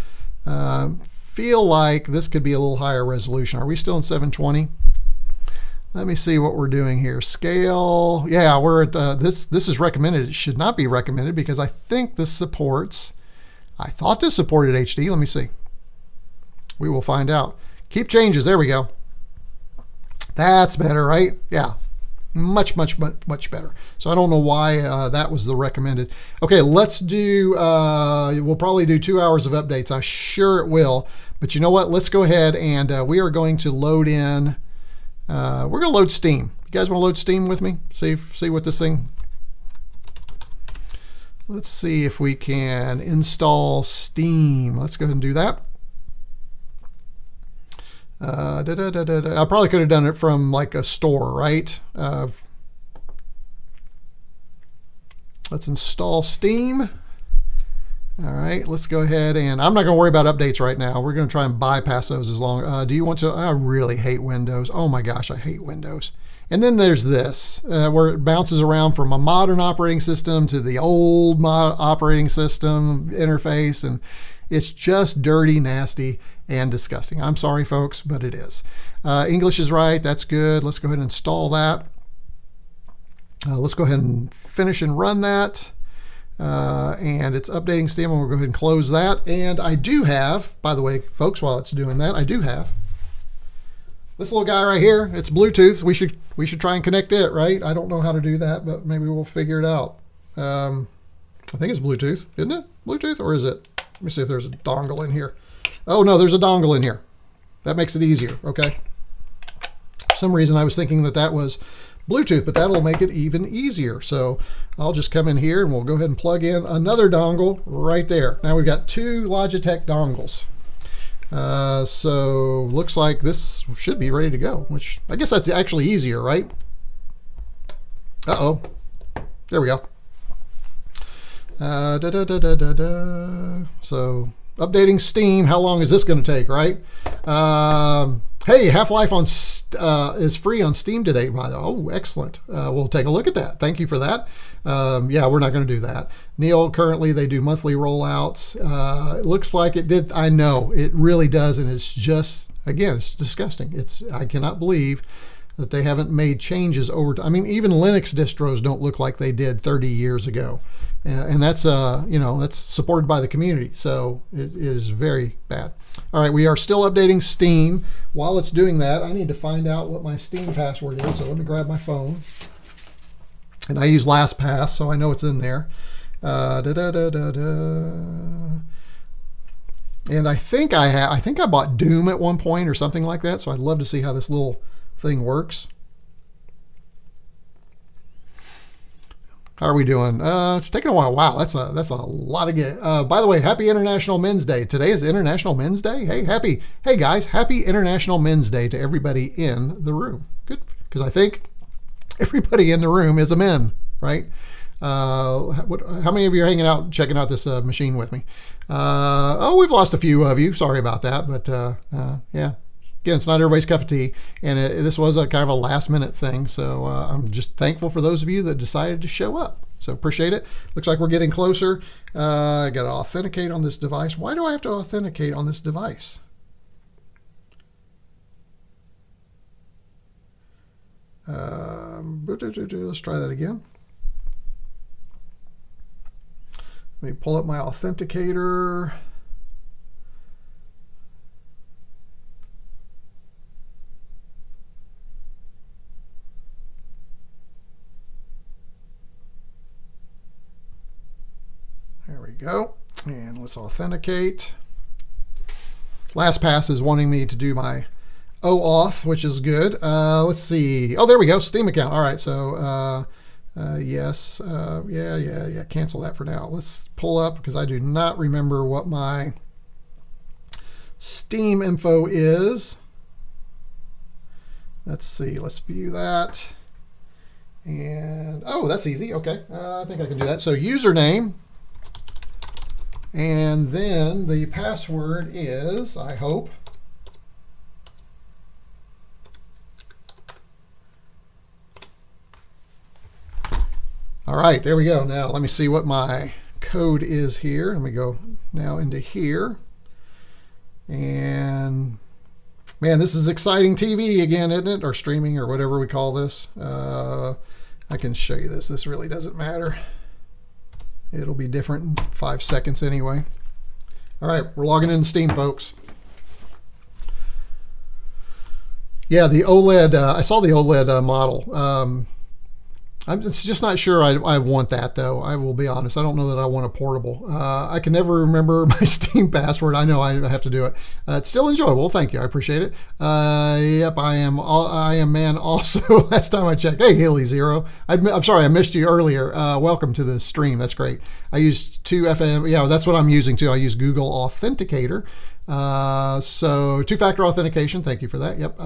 Feel like this could be a little higher resolution. Are we still in 720? Let me see what we're doing here. Scale, yeah, we're at, this is recommended. It should not be recommended because I think this supports, I thought this supported HD. Let me see. We will find out. Keep changes, there we go. That's better, right? Yeah, much better. So I don't know why that was the recommended. Okay, let's do, we'll probably do 2 hours of updates. I'm sure it will. But you know what? Let's go ahead and we are going to load in, we're going to load Steam. You guys want to load Steam with me? See what this thing, let's see if we can install Steam. Let's go ahead and do that. I probably could have done it from like a store, right? Let's install Steam. All right, let's go ahead and I'm not going to worry about updates right now. We're going to try and bypass those as long. Do you want to? I really hate Windows. Oh my gosh, I hate Windows. And then there's this where it bounces around from a modern operating system to the old operating system interface, and it's just dirty, nasty, and disgusting. I'm sorry, folks, but it is. English is right. That's good. Let's go ahead and install that. Let's go ahead and finish and run that. And it's updating Steam, and we'll go ahead and close that. And I do have, by the way, folks, while it's doing that, I do have this little guy right here. It's Bluetooth. We should try and connect it, right? I don't know how to do that, but maybe we'll figure it out. I think it's Bluetooth, isn't it? Bluetooth, or is it? Let me see if there's a dongle in here. Oh no, there's a dongle in here. That makes it easier, okay? For some reason I was thinking that was Bluetooth, but that'll make it even easier. So I'll just come in here and we'll go ahead and plug in another dongle right there. Now we've got 2 Logitech dongles. So looks like this should be ready to go, which I guess that's actually easier, right? Uh-oh, there we go. So updating Steam, how long is this going to take, right? Hey, Half-Life is free on Steam today, by the way. Oh, excellent. We'll take a look at that. Thank you for that. Yeah, we're not going to do that. Neil, currently they do monthly rollouts. It looks like it did. I know, it really does, and it's just, again, it's disgusting. I cannot believe that they haven't made changes over time. I mean, even Linux distros don't look like they did 30 years ago. And that's, you know, that's supported by the community. So it is very bad. All right, we are still updating Steam. While it's doing that, I need to find out what my Steam password is. So let me grab my phone. And I use LastPass, so I know it's in there. And I think I bought Doom at one point or something like that. So I'd love to see how this little thing works. How are we doing? It's taking a while. Wow, that's a lot of get. By the way, happy International Men's Day. Today is International Men's Day. Hey guys, happy International Men's Day to everybody in the room. Good, because I think everybody in the room is a man, right? How many of you are hanging out, checking out this machine with me? Oh, we've lost a few of you. Sorry about that, but yeah. Again, it's not everybody's cup of tea, and this was a kind of a last-minute thing, so I'm just thankful for those of you that decided to show up. So appreciate it. Looks like we're getting closer. I got to authenticate on this device. Why do I have to authenticate on this device? Let's try that again. Let me pull up my authenticator. There we go. And let's authenticate. LastPass is wanting me to do my OAuth, which is good. Let's see. Oh, there we go. Steam account. All right. So, yes. Yeah. Cancel that for now. Let's pull up because I do not remember what my Steam info is. Let's see. Let's view that. And, oh, that's easy. Okay. I think I can do that. So, username. And then the password is, I hope, all right, there we go. Now let me see what my code is here. Let me go now into here. And man, this is exciting TV again, isn't it? Or streaming or whatever we call this. I can show you this. This really doesn't matter. It'll be different in 5 seconds anyway. All right, we're logging into Steam, folks. Yeah, the OLED, I saw the OLED model. I'm just not sure I want that, though. I will be honest. I don't know that I want a portable. I can never remember my Steam password. I know I have to do it. It's still enjoyable. Thank you. I appreciate it. Yep, I am man also. Last time I checked. Hey, Haley Zero. I'm sorry I missed you earlier. Welcome to the stream. That's great. I used 2FM. Yeah, that's what I'm using too. I use Google Authenticator. So two-factor authentication. Thank you for that. Yep.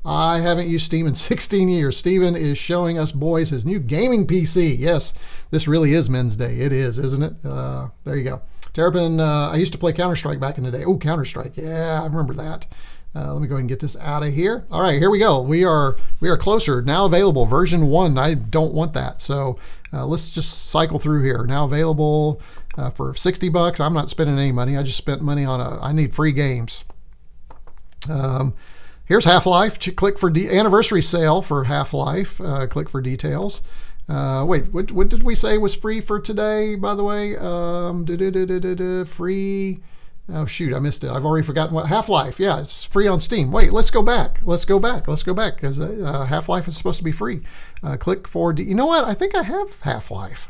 I haven't used Steam in 16 years. Steven is showing us boys his new gaming PC. Yes, this really is Men's Day. It is, isn't it? There you go. Terrapin, I used to play Counter-Strike back in the day. Oh, Counter-Strike. Yeah, I remember that. Let me go ahead and get this out of here. All right, here we go. We are closer. Now available, version 1. I don't want that. So let's just cycle through here. Now available for $60. I'm not spending any money. I just spent money on I need free games. Here's Half-Life. Click for anniversary sale for Half-Life. Click for details. Wait, what did we say was free for today, by the way? Free. Oh, shoot, I missed it. I've already forgotten what. Half-Life. Yeah, it's free on Steam. Wait, let's go back. Let's go back because Half-Life is supposed to be free. Click for. You know what? I think I have Half-Life.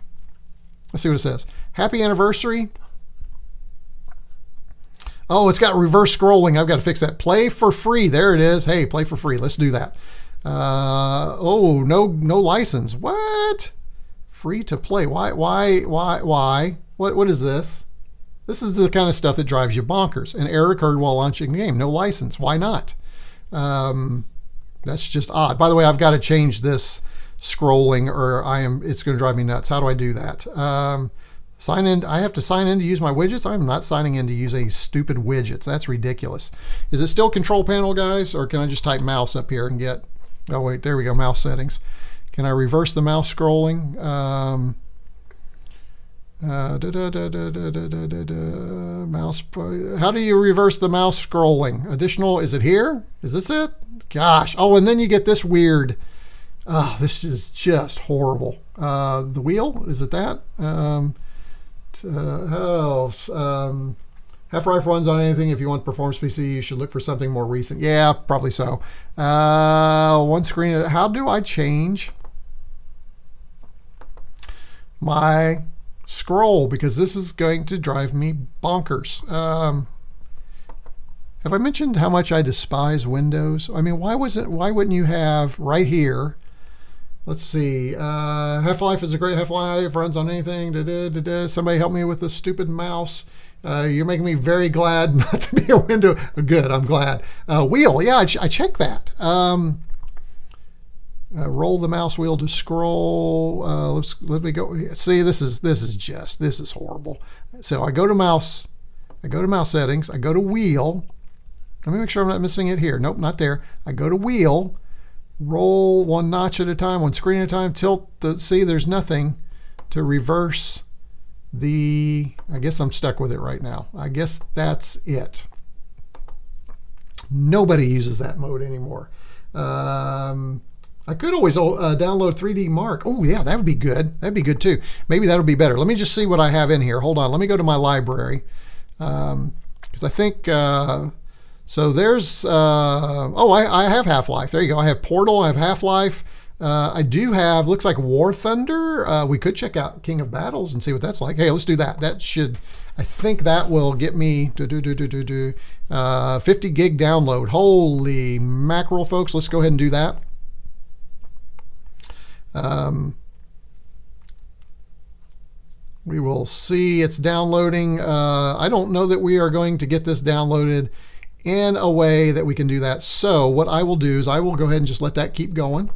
Let's see what it says. Happy anniversary. Oh, it's got reverse scrolling. I've got to fix that. Play for free. There it is. Hey, play for free. Let's do that. Oh, no license. What? Free to play. Why? What is this? This is the kind of stuff that drives you bonkers. An error occurred while launching the game. No license. Why not? That's just odd. By the way, I've got to change this scrolling or it's going to drive me nuts. How do I do that? Sign in. I have to sign in to use my widgets. I'm not signing in to use any stupid widgets. That's ridiculous. Is it still control panel, guys? Or can I just type mouse up here and get, oh wait, there we go, mouse settings. Can I reverse the mouse scrolling? Mouse. How do you reverse the mouse scrolling? Additional, is it here? Is this it? Gosh. Oh, and then you get this weird, oh, this is just horrible. The wheel, is it that? Half-Life runs on anything. If you want performance PC, you should look for something more recent. Yeah, probably so. One screen. How do I change my scroll? Because this is going to drive me bonkers. Have I mentioned how much I despise Windows? I mean, why wouldn't you have right here? Let's see. Half-Life is a great Half-Life. Runs on anything. Somebody help me with the stupid mouse. You're making me very glad not to be a window. Good, I'm glad. Wheel. Yeah, I checked that. Roll the mouse wheel to scroll. Let me go. See, this is horrible. So I go to mouse settings. I go to wheel. Let me make sure I'm not missing it here. Nope, not there. I go to wheel. Roll one notch at a time, one screen at a time, tilt the, see, there's nothing. to reverse the, I guess I'm stuck with it right now. I guess that's it. Nobody uses that mode anymore. I could always download 3D Mark. Oh yeah, that would be good. That'd be good too. Maybe that'll be better. Let me just see what I have in here. Hold on, let me go to my library. Because I think, so there's, I have Half-Life. There you go. I have Portal, I have Half-Life. I do have, looks like War Thunder. We could check out King of Battles and see what that's like. Hey, let's do that. That should, I think that will get me 50 gig download. Holy mackerel, folks. Let's go ahead and do that. We will see it's downloading. I don't know that we are going to get this downloaded in a way that we can do that. So what I will do is I will go ahead and just let that keep going.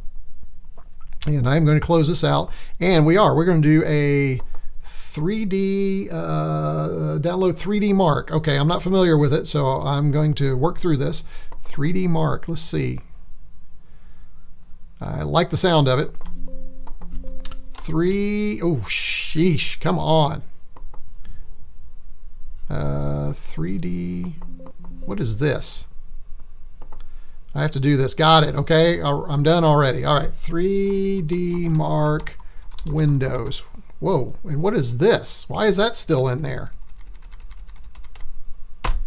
And I'm going to close this out. And we're going to do a 3D, download 3D Mark. Okay, I'm not familiar with it, so I'm going to work through this. 3D Mark, let's see. I like the sound of it. Oh, sheesh, come on. 3D, what is this? I have to do this. Got it. Okay, I'm done already. All right, 3D Mark Windows. Whoa, and what is this? Why is that still in there?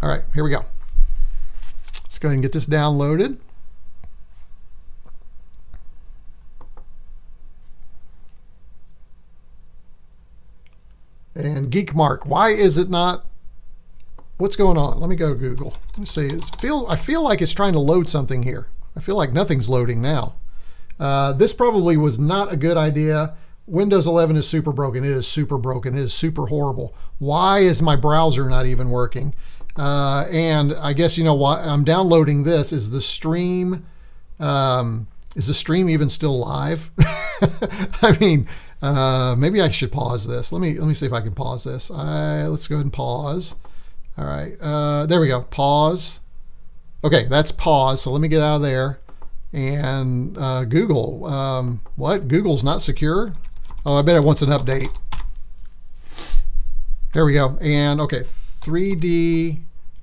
All right, here we go. Let's go ahead and get this downloaded. And Geek Mark, why is it not? What's going on? Let me go to Google. Let me see. I feel like it's trying to load something here. I feel like nothing's loading now. This probably was not a good idea. Windows 11 is super broken. It is super broken. It is super horrible. Why is my browser not even working? And I guess you know why I'm downloading this. Is the stream even still live? I mean, maybe I should pause this. Let me see if I can pause this. Let's go ahead and pause. All right, there we go. Pause. Okay, that's pause. So let me get out of there. And Google, what? Google's not secure? Oh, I bet it wants an update. There we go. And okay, 3D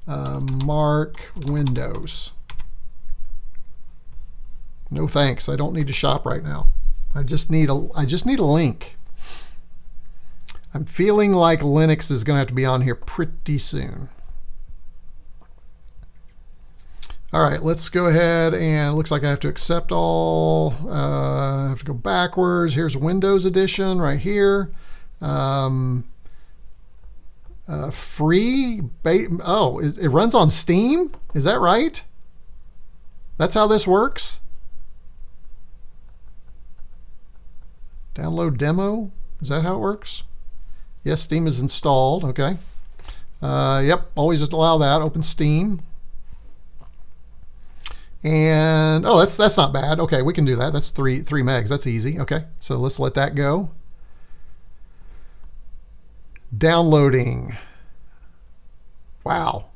Mark Windows. No thanks. I don't need to shop right now. I just need a link. I'm feeling like Linux is going to have to be on here pretty soon. All right, let's go ahead and it looks like I have to accept all. I have to go backwards. Here's Windows Edition right here. Free. Oh, it runs on Steam? Is that right? That's how this works? Download demo? Is that how it works? Yes, Steam is installed. Okay. Yep, always allow that. Open Steam. And oh, that's not bad. Okay, we can do that. That's 3 megs. That's easy. Okay, so let's let that go. Downloading. Wow.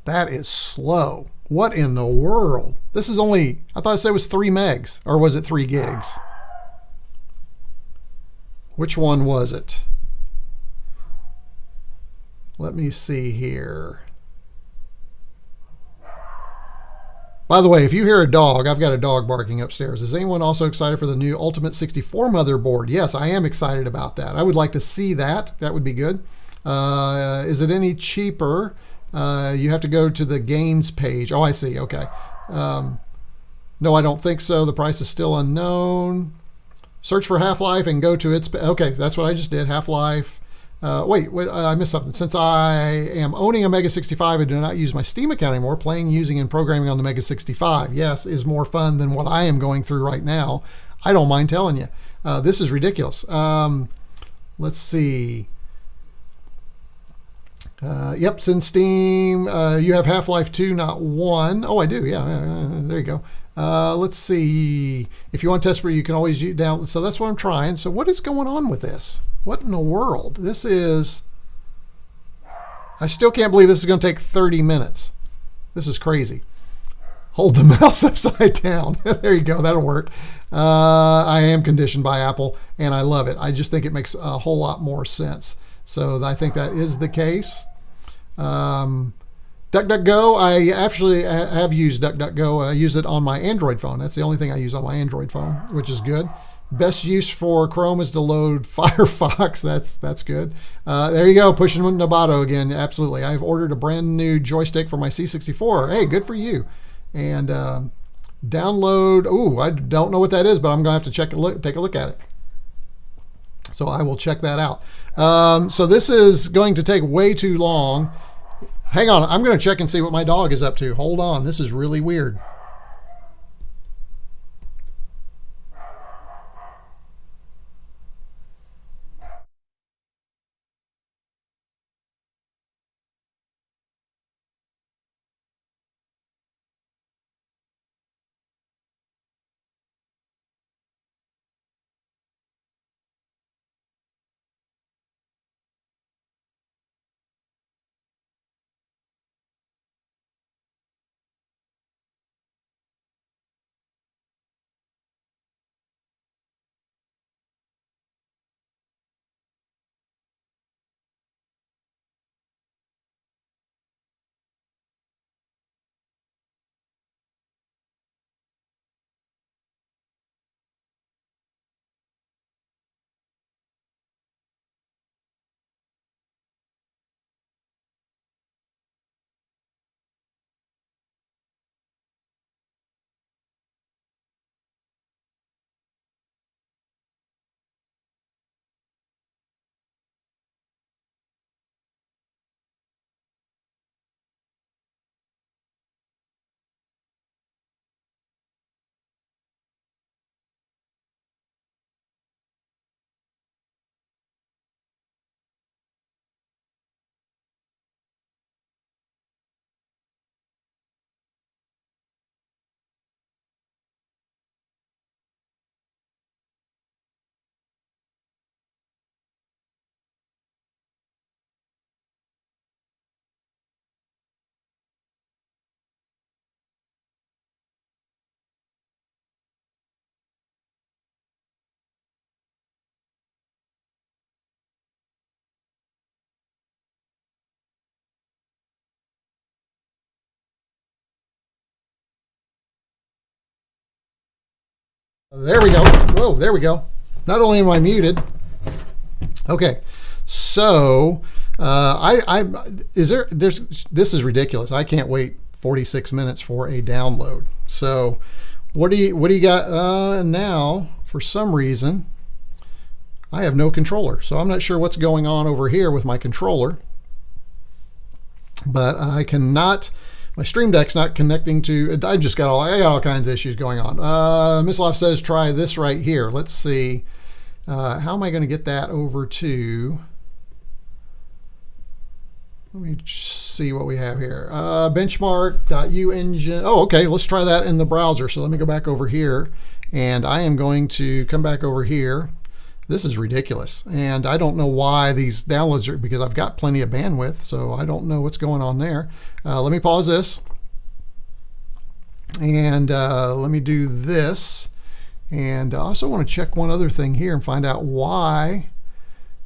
That is slow. What in the world? This is only, I thought it said it was 3 megs, or was it 3 gigs? Which one was it? Let me see here. By the way, if you hear a dog, I've got a dog barking upstairs. Is anyone also excited for the new Ultimate 64 motherboard? Yes, I am excited about that. I would like to see that. That would be good. Is it any cheaper? You have to go to the games page. Oh, I see. Okay. No, I don't think so. The price is still unknown. Search for Half-Life and go to its... Okay, that's what I just did. Half-Life. Wait, I missed something. Since I am owning a Mega 65, I do not use my Steam account anymore. Playing, using, and programming on the Mega 65, yes, is more fun than what I am going through right now. I don't mind telling you. This is ridiculous. Let's see. Yep, it's in Steam. You have Half-Life 2, not 1. Oh, I do. Yeah, there you go. Let's see. If you want to test for it, you can always use down. So that's what I'm trying. So what is going on with this? What in the world? This is... I still can't believe this is going to take 30 minutes. This is crazy. Hold the mouse upside down. There you go. That'll work. I am conditioned by Apple. and I love it. I just think it makes a whole lot more sense. So I think that is the case. DuckDuckGo, I actually have used DuckDuckGo. I use it on my Android phone. That's the only thing I use on my Android phone, which is good. Best use for Chrome is to load Firefox. That's good. There you go, pushing Nobato again. Absolutely. I've ordered a brand new joystick for my C64. Hey, good for you. And download. Ooh, I don't know what that is, but I'm gonna have to take a look at it. So I will check that out. So this is going to take way too long. Hang on, I'm going to check and see what my dog is up to. Hold on, this is really weird. There we go. Whoa, there we go. Not only am I muted. Okay, so this is ridiculous. I can't wait 46 minutes for a download. So what do you got now? For some reason, I have no controller, so I'm not sure what's going on over here with my controller. But I cannot. My Stream Deck's not connecting to. I got all kinds of issues going on. Mislav says try this right here. Let's see. How am I going to get that over to? Let me see what we have here. Benchmark.unigine. Oh, okay. Let's try that in the browser. So let me go back over here, and I am going to come back over here. This is ridiculous, and I don't know why these downloads are, because I've got plenty of bandwidth, so I don't know what's going on there. Let me pause this, and let me do this, and I also want to check one other thing here and find out why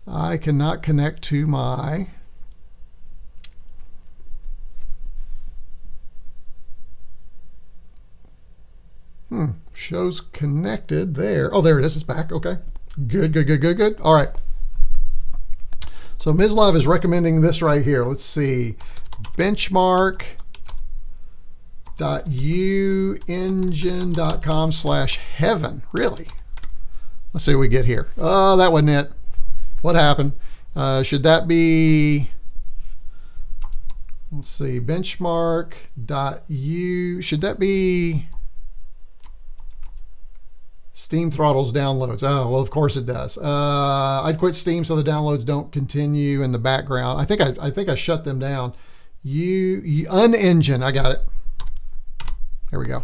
I cannot connect to my shows connected there. Oh, there it is. It's back. Okay. Good. All right. So Mislav is recommending this right here. Let's see. Benchmark.unigine.com/heaven. Really? Let's see what we get here. Oh, that wasn't it. What happened? Should that be... Let's see. Benchmark.u... Should that be... Steam throttles downloads. Oh, well, of course it does. I'd quit Steam so the downloads don't continue in the background. I think I shut them down. Unigine. I got it. There we go. It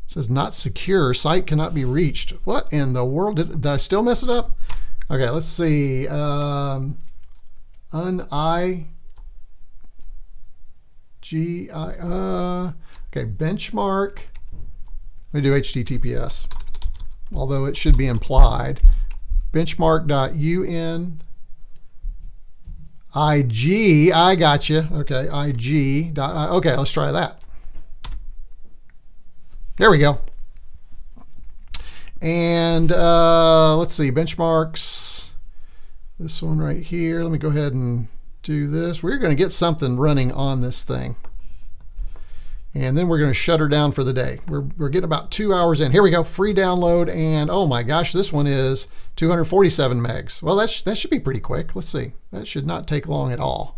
says not secure. Site cannot be reached. What in the world? Did I still mess it up? Okay, let's see. Okay, benchmark. Let me do HTTPS. although it should be implied. Benchmark.un IG, I got you. Okay, IG. Okay, let's try that. There we go. And let's see, benchmarks. This one right here. Let me go ahead and do this. We're going to get something running on this thing. And then we're going to shut her down for the day. We're getting about 2 hours in. Here we go, free download, and oh my gosh, this one is 247 megs. Well, that should be pretty quick. Let's see. That should not take long at all.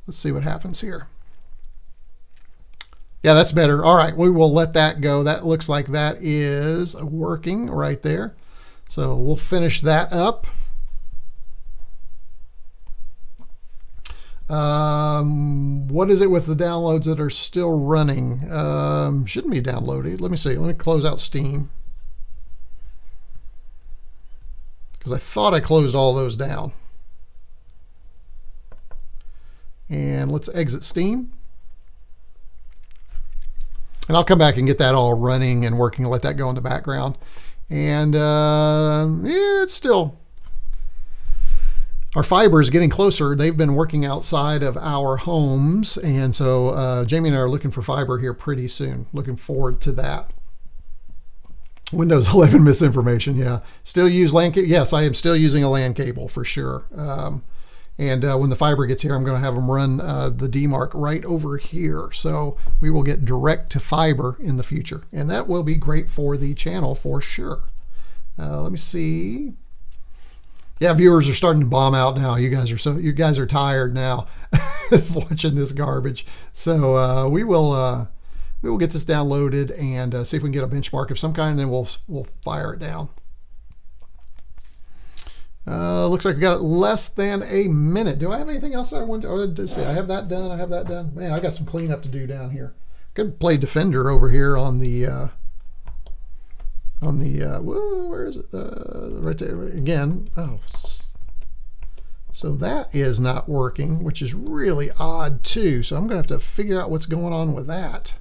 Let's see what happens here. Yeah, that's better. All right, we will let that go. That looks like that is working right there. So we'll finish that up. What is it with the downloads that are still running? Shouldn't be downloaded. Let me see. Let me close out Steam, because I thought I closed all those down. And let's exit Steam. And I'll come back and get that all running and working and let that go in the background. And yeah, it's still... Our fiber is getting closer. They've been working outside of our homes, and so Jamie and I are looking for fiber here pretty soon. Looking forward to that. Windows 11 misinformation, yeah. Still use LAN cable? Yes, I am still using a LAN cable for sure. And when the fiber gets here, I'm going to have them run the DMARC right over here. So we will get direct to fiber in the future, and that will be great for the channel for sure. Let me see. Yeah, viewers are starting to bomb out now. You guys are tired now watching this garbage. So we will get this downloaded and see if we can get a benchmark of some kind, and then we'll fire it down. Looks like we got less than a minute. Do I have anything else I want to say? I have that done. I have that done. Man, I got some cleanup to do down here. Could play Defender over here on the whoa, where is it? Right there again. Oh, so that is not working, which is really odd too. So I'm gonna have to figure out what's going on with that.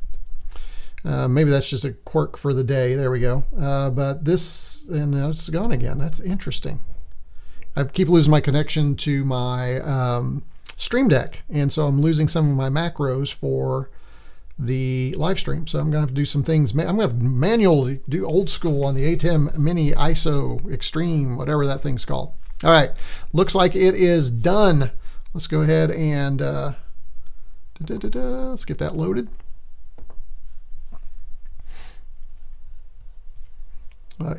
Maybe that's just a quirk for the day. There we go. But this, and now it's gone again. That's interesting. I keep losing my connection to my Stream Deck, and so I'm losing some of my macros for the live stream. So I'm gonna have to do some things. I'm gonna have to manually do old school on the ATEM Mini ISO Extreme, whatever that thing's called. All right, looks like it is done. Let's go ahead and let's get that loaded.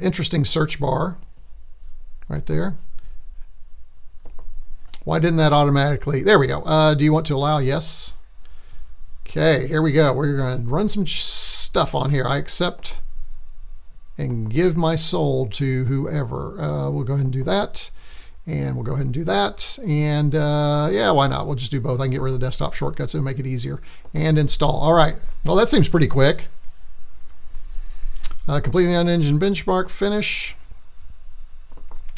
Interesting search bar right there. Why didn't that automatically? There we go. Do you want to allow? Yes. Okay, here we go. We're going to run some stuff on here. I accept and give my soul to whoever. We'll go ahead and do that. And we'll go ahead and do that. And yeah, why not? We'll just do both. I can get rid of the desktop shortcuts. It'll make it easier. And install. All right. Well, that seems pretty quick. Completing the Unigine benchmark. Finish.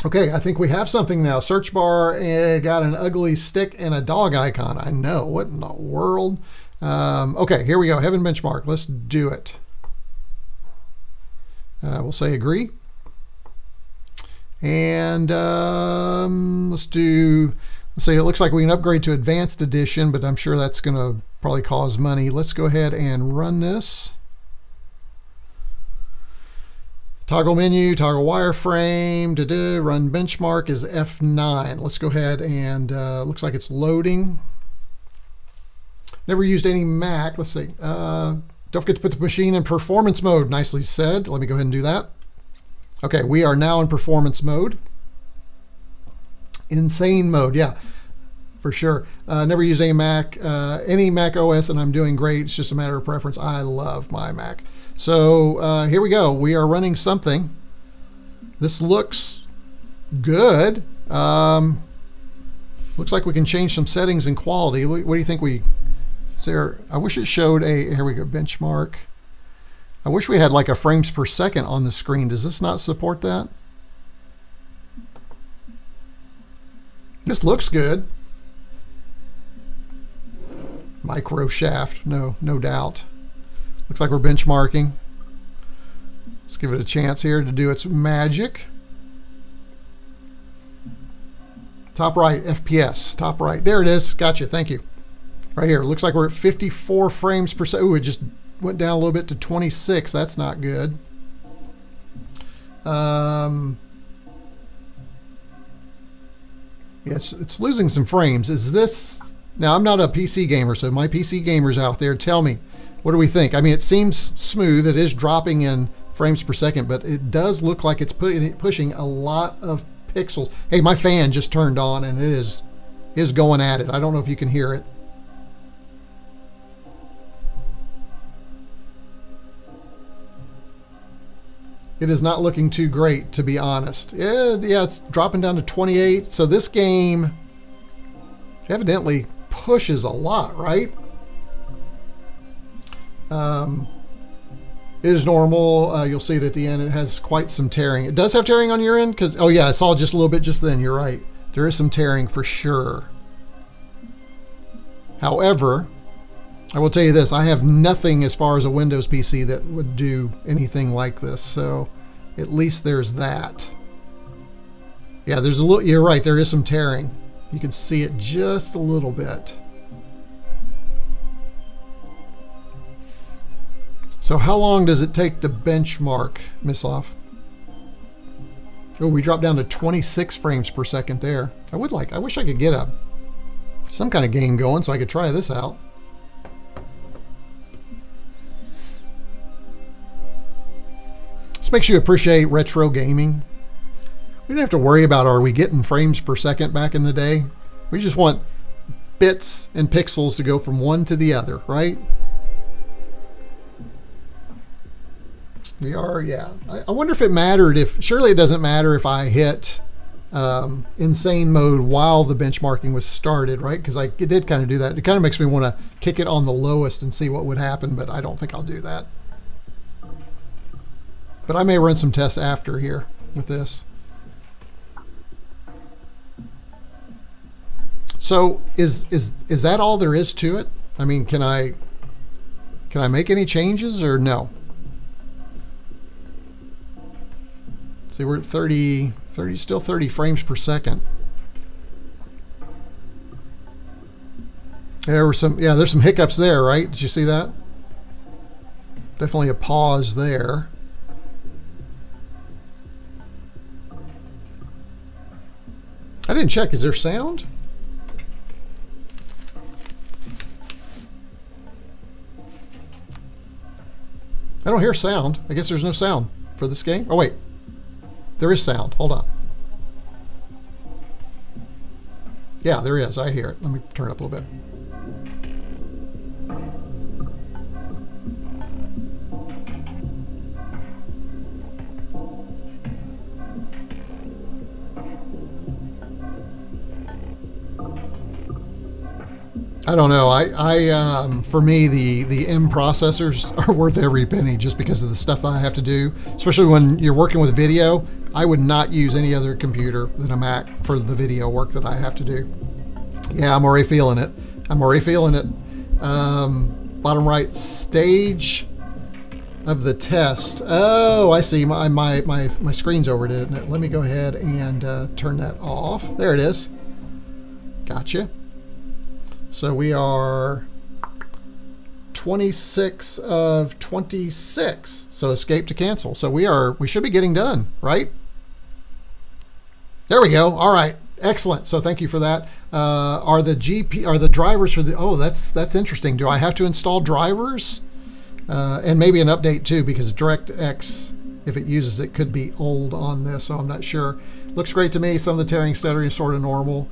Okay, I think we have something now. Search bar got an ugly stick and a dog icon. I know. What in the world? Okay, here we go. Heaven benchmark. Let's do it. We'll say agree. And let's say it looks like we can upgrade to advanced edition, but I'm sure that's going to probably cause money. Let's go ahead and run this. Toggle menu, toggle wireframe, run benchmark is F9. Let's go ahead and looks like it's loading. Never used any Mac. Let's see. Don't forget to put the machine in performance mode. Nicely said. Let me go ahead and do that. Okay, we are now in performance mode. Insane mode, yeah, for sure. Never used any Mac OS, and I'm doing great. It's just a matter of preference. I love my Mac. So here we go. We are running something. This looks good. Looks like we can change some settings and quality. What do you think we... There, I wish it showed a, here we go, benchmark. I wish we had like a frames per second on the screen. Does this not support that? This looks good. Micro shaft, no doubt. Looks like we're benchmarking. Let's give it a chance here to do its magic. Top right, FPS, top right. There it is. Gotcha. Thank you. Right here. Looks like we're at 54 frames per second. Ooh, it just went down a little bit to 26. That's not good. Yes, it's losing some frames. Is this... Now, I'm not a PC gamer, so my PC gamers out there, tell me, what do we think? I mean, it seems smooth. It is dropping in frames per second, but it does look like it's pushing a lot of pixels. Hey, my fan just turned on and it is going at it. I don't know if you can hear it. It is not looking too great, to be honest. Yeah, it's dropping down to 28. So this game evidently pushes a lot, right? It is normal. You'll see it at the end. It has quite some tearing. It does have tearing on your end because, oh yeah, I saw just a little bit just then. You're right. There is some tearing for sure. However, I will tell you this. I have nothing as far as a Windows PC that would do anything like this. So at least there's that. Yeah, there's a little, you're right. There is some tearing. You can see it just a little bit. So how long does it take to benchmark, Mislav? Oh, we dropped down to 26 frames per second there. I wish I could get some kind of game going so I could try this out. This makes you appreciate retro gaming. We didn't have to worry about, are we getting frames per second back in the day? We just want bits and pixels to go from one to the other, right? We are, yeah. I wonder if it mattered surely it doesn't matter if I hit insane mode while the benchmarking was started, right? Because it did kind of do that. It kind of makes me want to kick it on the lowest and see what would happen, but I don't think I'll do that. But I may run some tests after here with this. So is that all there is to it? I mean, can I make any changes or no? See, we're at 30, still 30 frames per second. There's some hiccups there, right? Did you see that? Definitely a pause there. I didn't check. Is there sound? I don't hear sound. I guess there's no sound for this game. Oh, wait. There is sound. Hold on. Yeah, there is. I hear it. Let me turn it up a little bit. I don't know. For me, the M processors are worth every penny just because of the stuff I have to do, especially when you're working with video. I would not use any other computer than a Mac for the video work that I have to do. Yeah, I'm already feeling it. Bottom right, stage of the test. Oh, I see. My screen's over, didn't it? Let me go ahead and turn that off. There it is. Gotcha. So we are 26 of 26. So escape to cancel. So we should be getting done, right? There we go. All right. Excellent. So thank you for that. Are the drivers for the, oh, that's interesting. Do I have to install drivers? And maybe an update too, because DirectX, if it uses it, could be old on this, so I'm not sure. Looks great to me. Some of the tearing stuttering is sort of normal.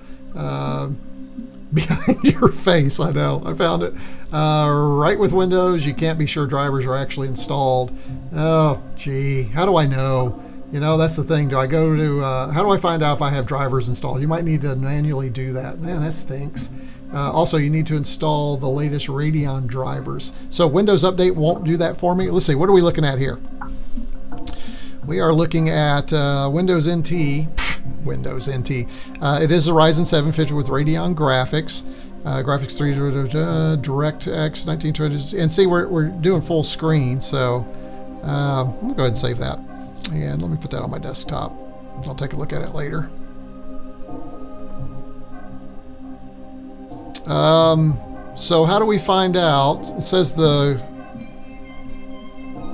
Behind your face, I know, I found it. Right with Windows, you can't be sure drivers are actually installed. Oh, gee, how do I know? You know, that's the thing. Do I go to, how do I find out if I have drivers installed? You might need to manually do that. Man, that stinks. Also, you need to install the latest Radeon drivers. So Windows Update won't do that for me. Let's see, what are we looking at here? We are looking at Windows NT. Windows NT. It is a Ryzen 7 fitted with Radeon graphics. Graphics 3, DirectX 1920. And see, we're doing full screen, so I'm going to go ahead and save that. And let me put that on my desktop. I'll take a look at it later. So how do we find out? It says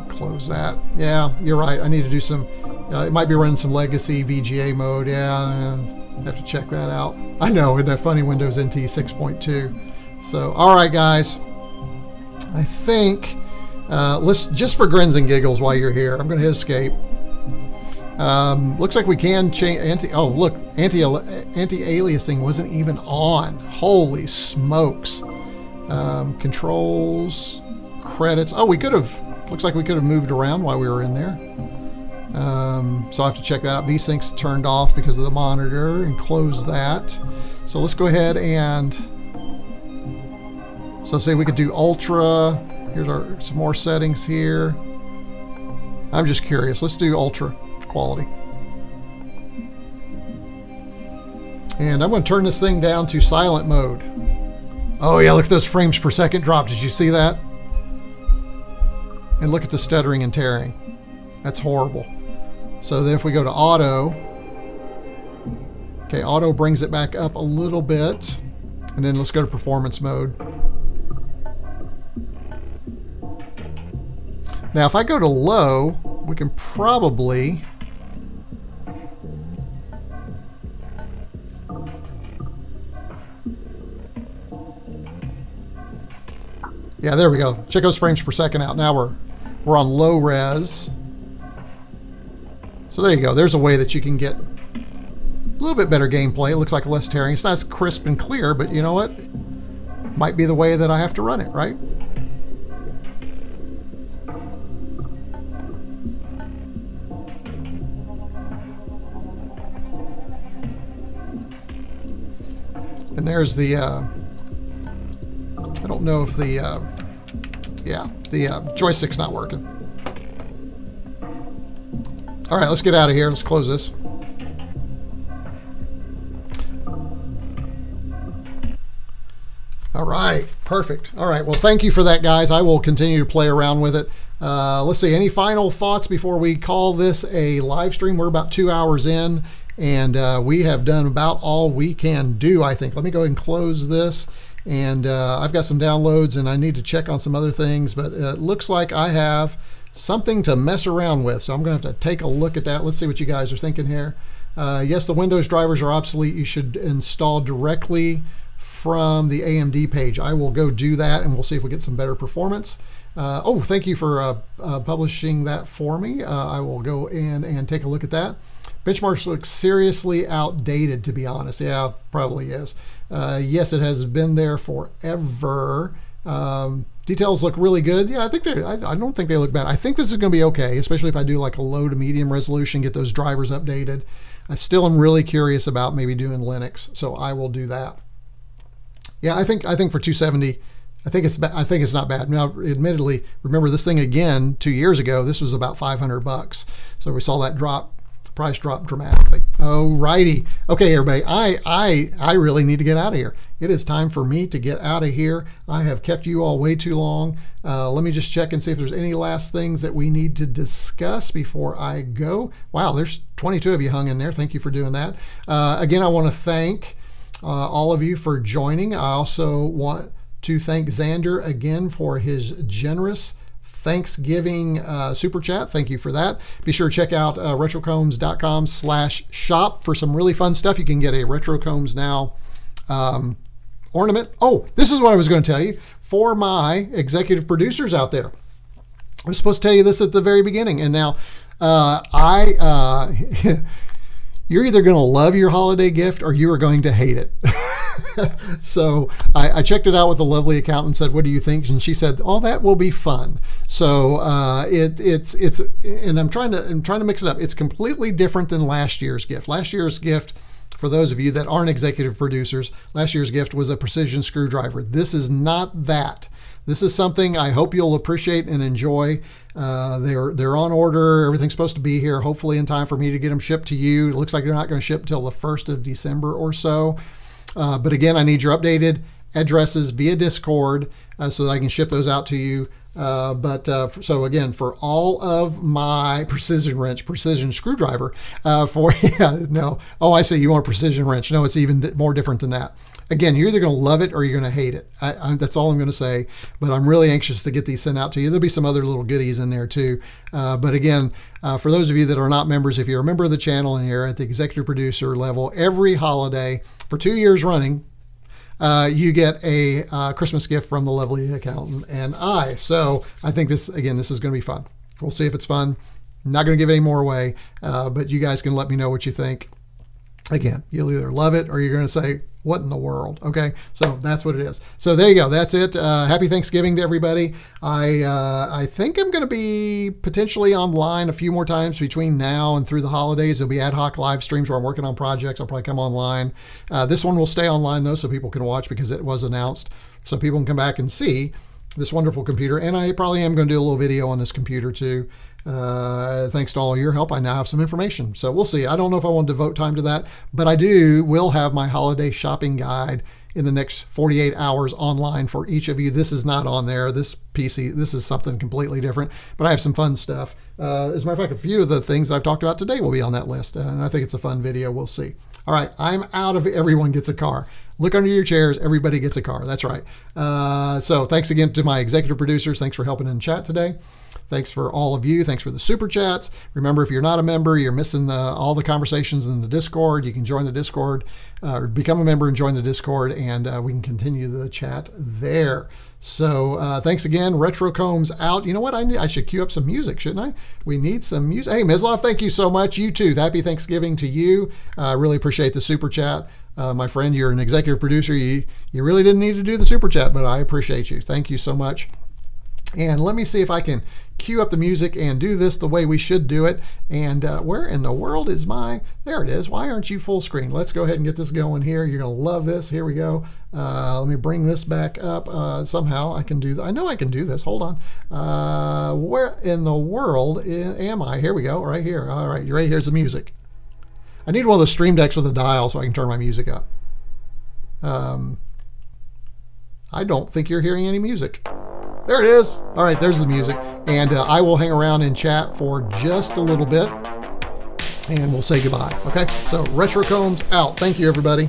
close that. Yeah, you're right. I need to do some, it might be running some legacy VGA mode. Yeah, I have to check that out. I know, isn't that funny? Windows NT 6.2. So, all right, guys. I think, let's, just for grins and giggles while you're here, I'm going to hit escape. Looks like we can change anti-aliasing wasn't even on. Holy smokes. Controls, credits. Oh, we could have, looks like we could have moved around while we were in there. So I have to check that out. VSync's turned off because of the monitor, and close that. So let's go ahead and, so say we could do ultra. Here's some more settings here. I'm just curious. Let's do ultra quality. And I'm going to turn this thing down to silent mode. Oh yeah, look at those frames per second drop. Did you see that? And look at the stuttering and tearing. That's horrible. So then if we go to auto, okay, auto brings it back up a little bit. And then let's go to performance mode. Now if I go to low, we can probably, yeah, there we go. Check those frames per second out. Now we're on low res. So there you go. There's a way that you can get a little bit better gameplay. It looks like less tearing. It's not as crisp and clear, but you know what? Might be the way that I have to run it, right? And there's the, I don't know if the, yeah, the joystick's not working. All right, let's get out of here. Let's close this. All right, perfect. All right, well, thank you for that, guys. I will continue to play around with it. Let's see, any final thoughts before we call this a live stream? We're about 2 hours in, and we have done about all we can do, I think. Let me go ahead and close this. And I've got some downloads, and I need to check on some other things, but it looks like I have something to mess around with. So I'm going to have to take a look at that. Let's see what you guys are thinking here. Yes, the Windows drivers are obsolete. You should install directly from the AMD page. I will go do that, and we'll see if we get some better performance. Oh, thank you for publishing that for me. I will go in and take a look at that. Benchmarks look seriously outdated, to be honest. Yeah, probably is. Yes, it has been there forever. Details look really good. Yeah, I think I don't think they look bad. I think this is going to be okay, especially if I do like a low to medium resolution, get those drivers updated. I still am really curious about maybe doing Linux, so I will do that. Yeah, I think for 270, I think it's not bad. Now, admittedly, remember this thing again 2 years ago. This was about $500, so we saw that price drop dramatically. Alrighty. Okay, everybody, I really need to get out of here. It is time for me to get out of here. I have kept you all way too long. Let me just check and see if there's any last things that we need to discuss before I go. Wow, there's 22 of you hung in there. Thank you for doing that. Again, I want to thank all of you for joining. I also want to thank Xander again for his generous Thanksgiving super chat. Thank you for that. Be sure to check out retrocombs.com/shop for some really fun stuff. You can get a retrocombs now ornament. Oh, this is what I was going to tell you for my executive producers out there. I was supposed to tell you this at the very beginning, and now you're either going to love your holiday gift or you are going to hate it. So I checked it out with a lovely accountant and said, what do you think? And she said, oh, that will be fun. So it's and I'm trying to mix it up. It's completely different than last year's gift. Last year's gift, for those of you that aren't executive producers, last year's gift was a precision screwdriver. This is not that. This is something I hope you'll appreciate and enjoy. They're on order. Everything's supposed to be here, hopefully in time for me to get them shipped to you. It looks like they're not going to ship till the 1st of December or so. But again, I need your updated addresses via Discord so that I can ship those out to you. So again, for all of my precision screwdriver, I see you want a precision wrench. No, it's even more different than that. Again, you're either going to love it or you're going to hate it. That's all I'm going to say, but I'm really anxious to get these sent out to you. There'll be some other little goodies in there too. But again, for those of you that are not members, if you're a member of the channel and you're at the executive producer level, every holiday for 2 years running, you get a Christmas gift from the lovely accountant and I. So I think this is going to be fun. We'll see if it's fun. I'm not going to give any more away, but you guys can let me know what you think. Again, you'll either love it or you're going to say, what in the world? Okay, so that's what it is. So there you go. That's it. Happy Thanksgiving to everybody. I think I'm going to be potentially online a few more times between now and through the holidays. There'll be ad hoc live streams where I'm working on projects. I'll probably come online. This one will stay online though, so people can watch because it was announced. So people can come back and see this wonderful computer. And I probably am going to do a little video on this computer too. Thanks to all your help, I now have some information. So we'll see. I don't know if I want to devote time to that, but I will have my holiday shopping guide in the next 48 hours online for each of you. This is not on there. This is something completely different, but I have some fun stuff. As a matter of fact, a few of the things I've talked about today will be on that list, and I think it's a fun video. We'll see. All right, I'm out of everyone gets a car. Look under your chairs. Everybody gets a car. That's right. So thanks again to my executive producers. Thanks for helping in chat today. Thanks for all of you. Thanks for the super chats. Remember, if you're not a member, you're missing all the conversations in the Discord. You can join the Discord or become a member and join the Discord, and we can continue the chat there. So thanks again. retroCombs out. You know what? I should cue up some music, shouldn't I? We need some music. Hey, Mislav, thank you so much. You too. Happy Thanksgiving to you. I really appreciate the super chat. My friend, you're an executive producer. You really didn't need to do the super chat, but I appreciate you. Thank you so much. And let me see if I can cue up the music and do this the way we should do it. And where in the world is there it is. Why aren't you full screen? Let's go ahead and get this going here. You're going to love this. Here we go. Let me bring this back up. Somehow I can do, I know I can do this. Hold on. Where in the world am I? Here we go. Right here. All right. Right here's the music. I need one of those stream decks with a dial so I can turn my music up. I don't think you're hearing any music. There it is. All right, there's the music. And I will hang around in chat for just a little bit and we'll say goodbye. Okay, so retroCombs out. Thank you, everybody.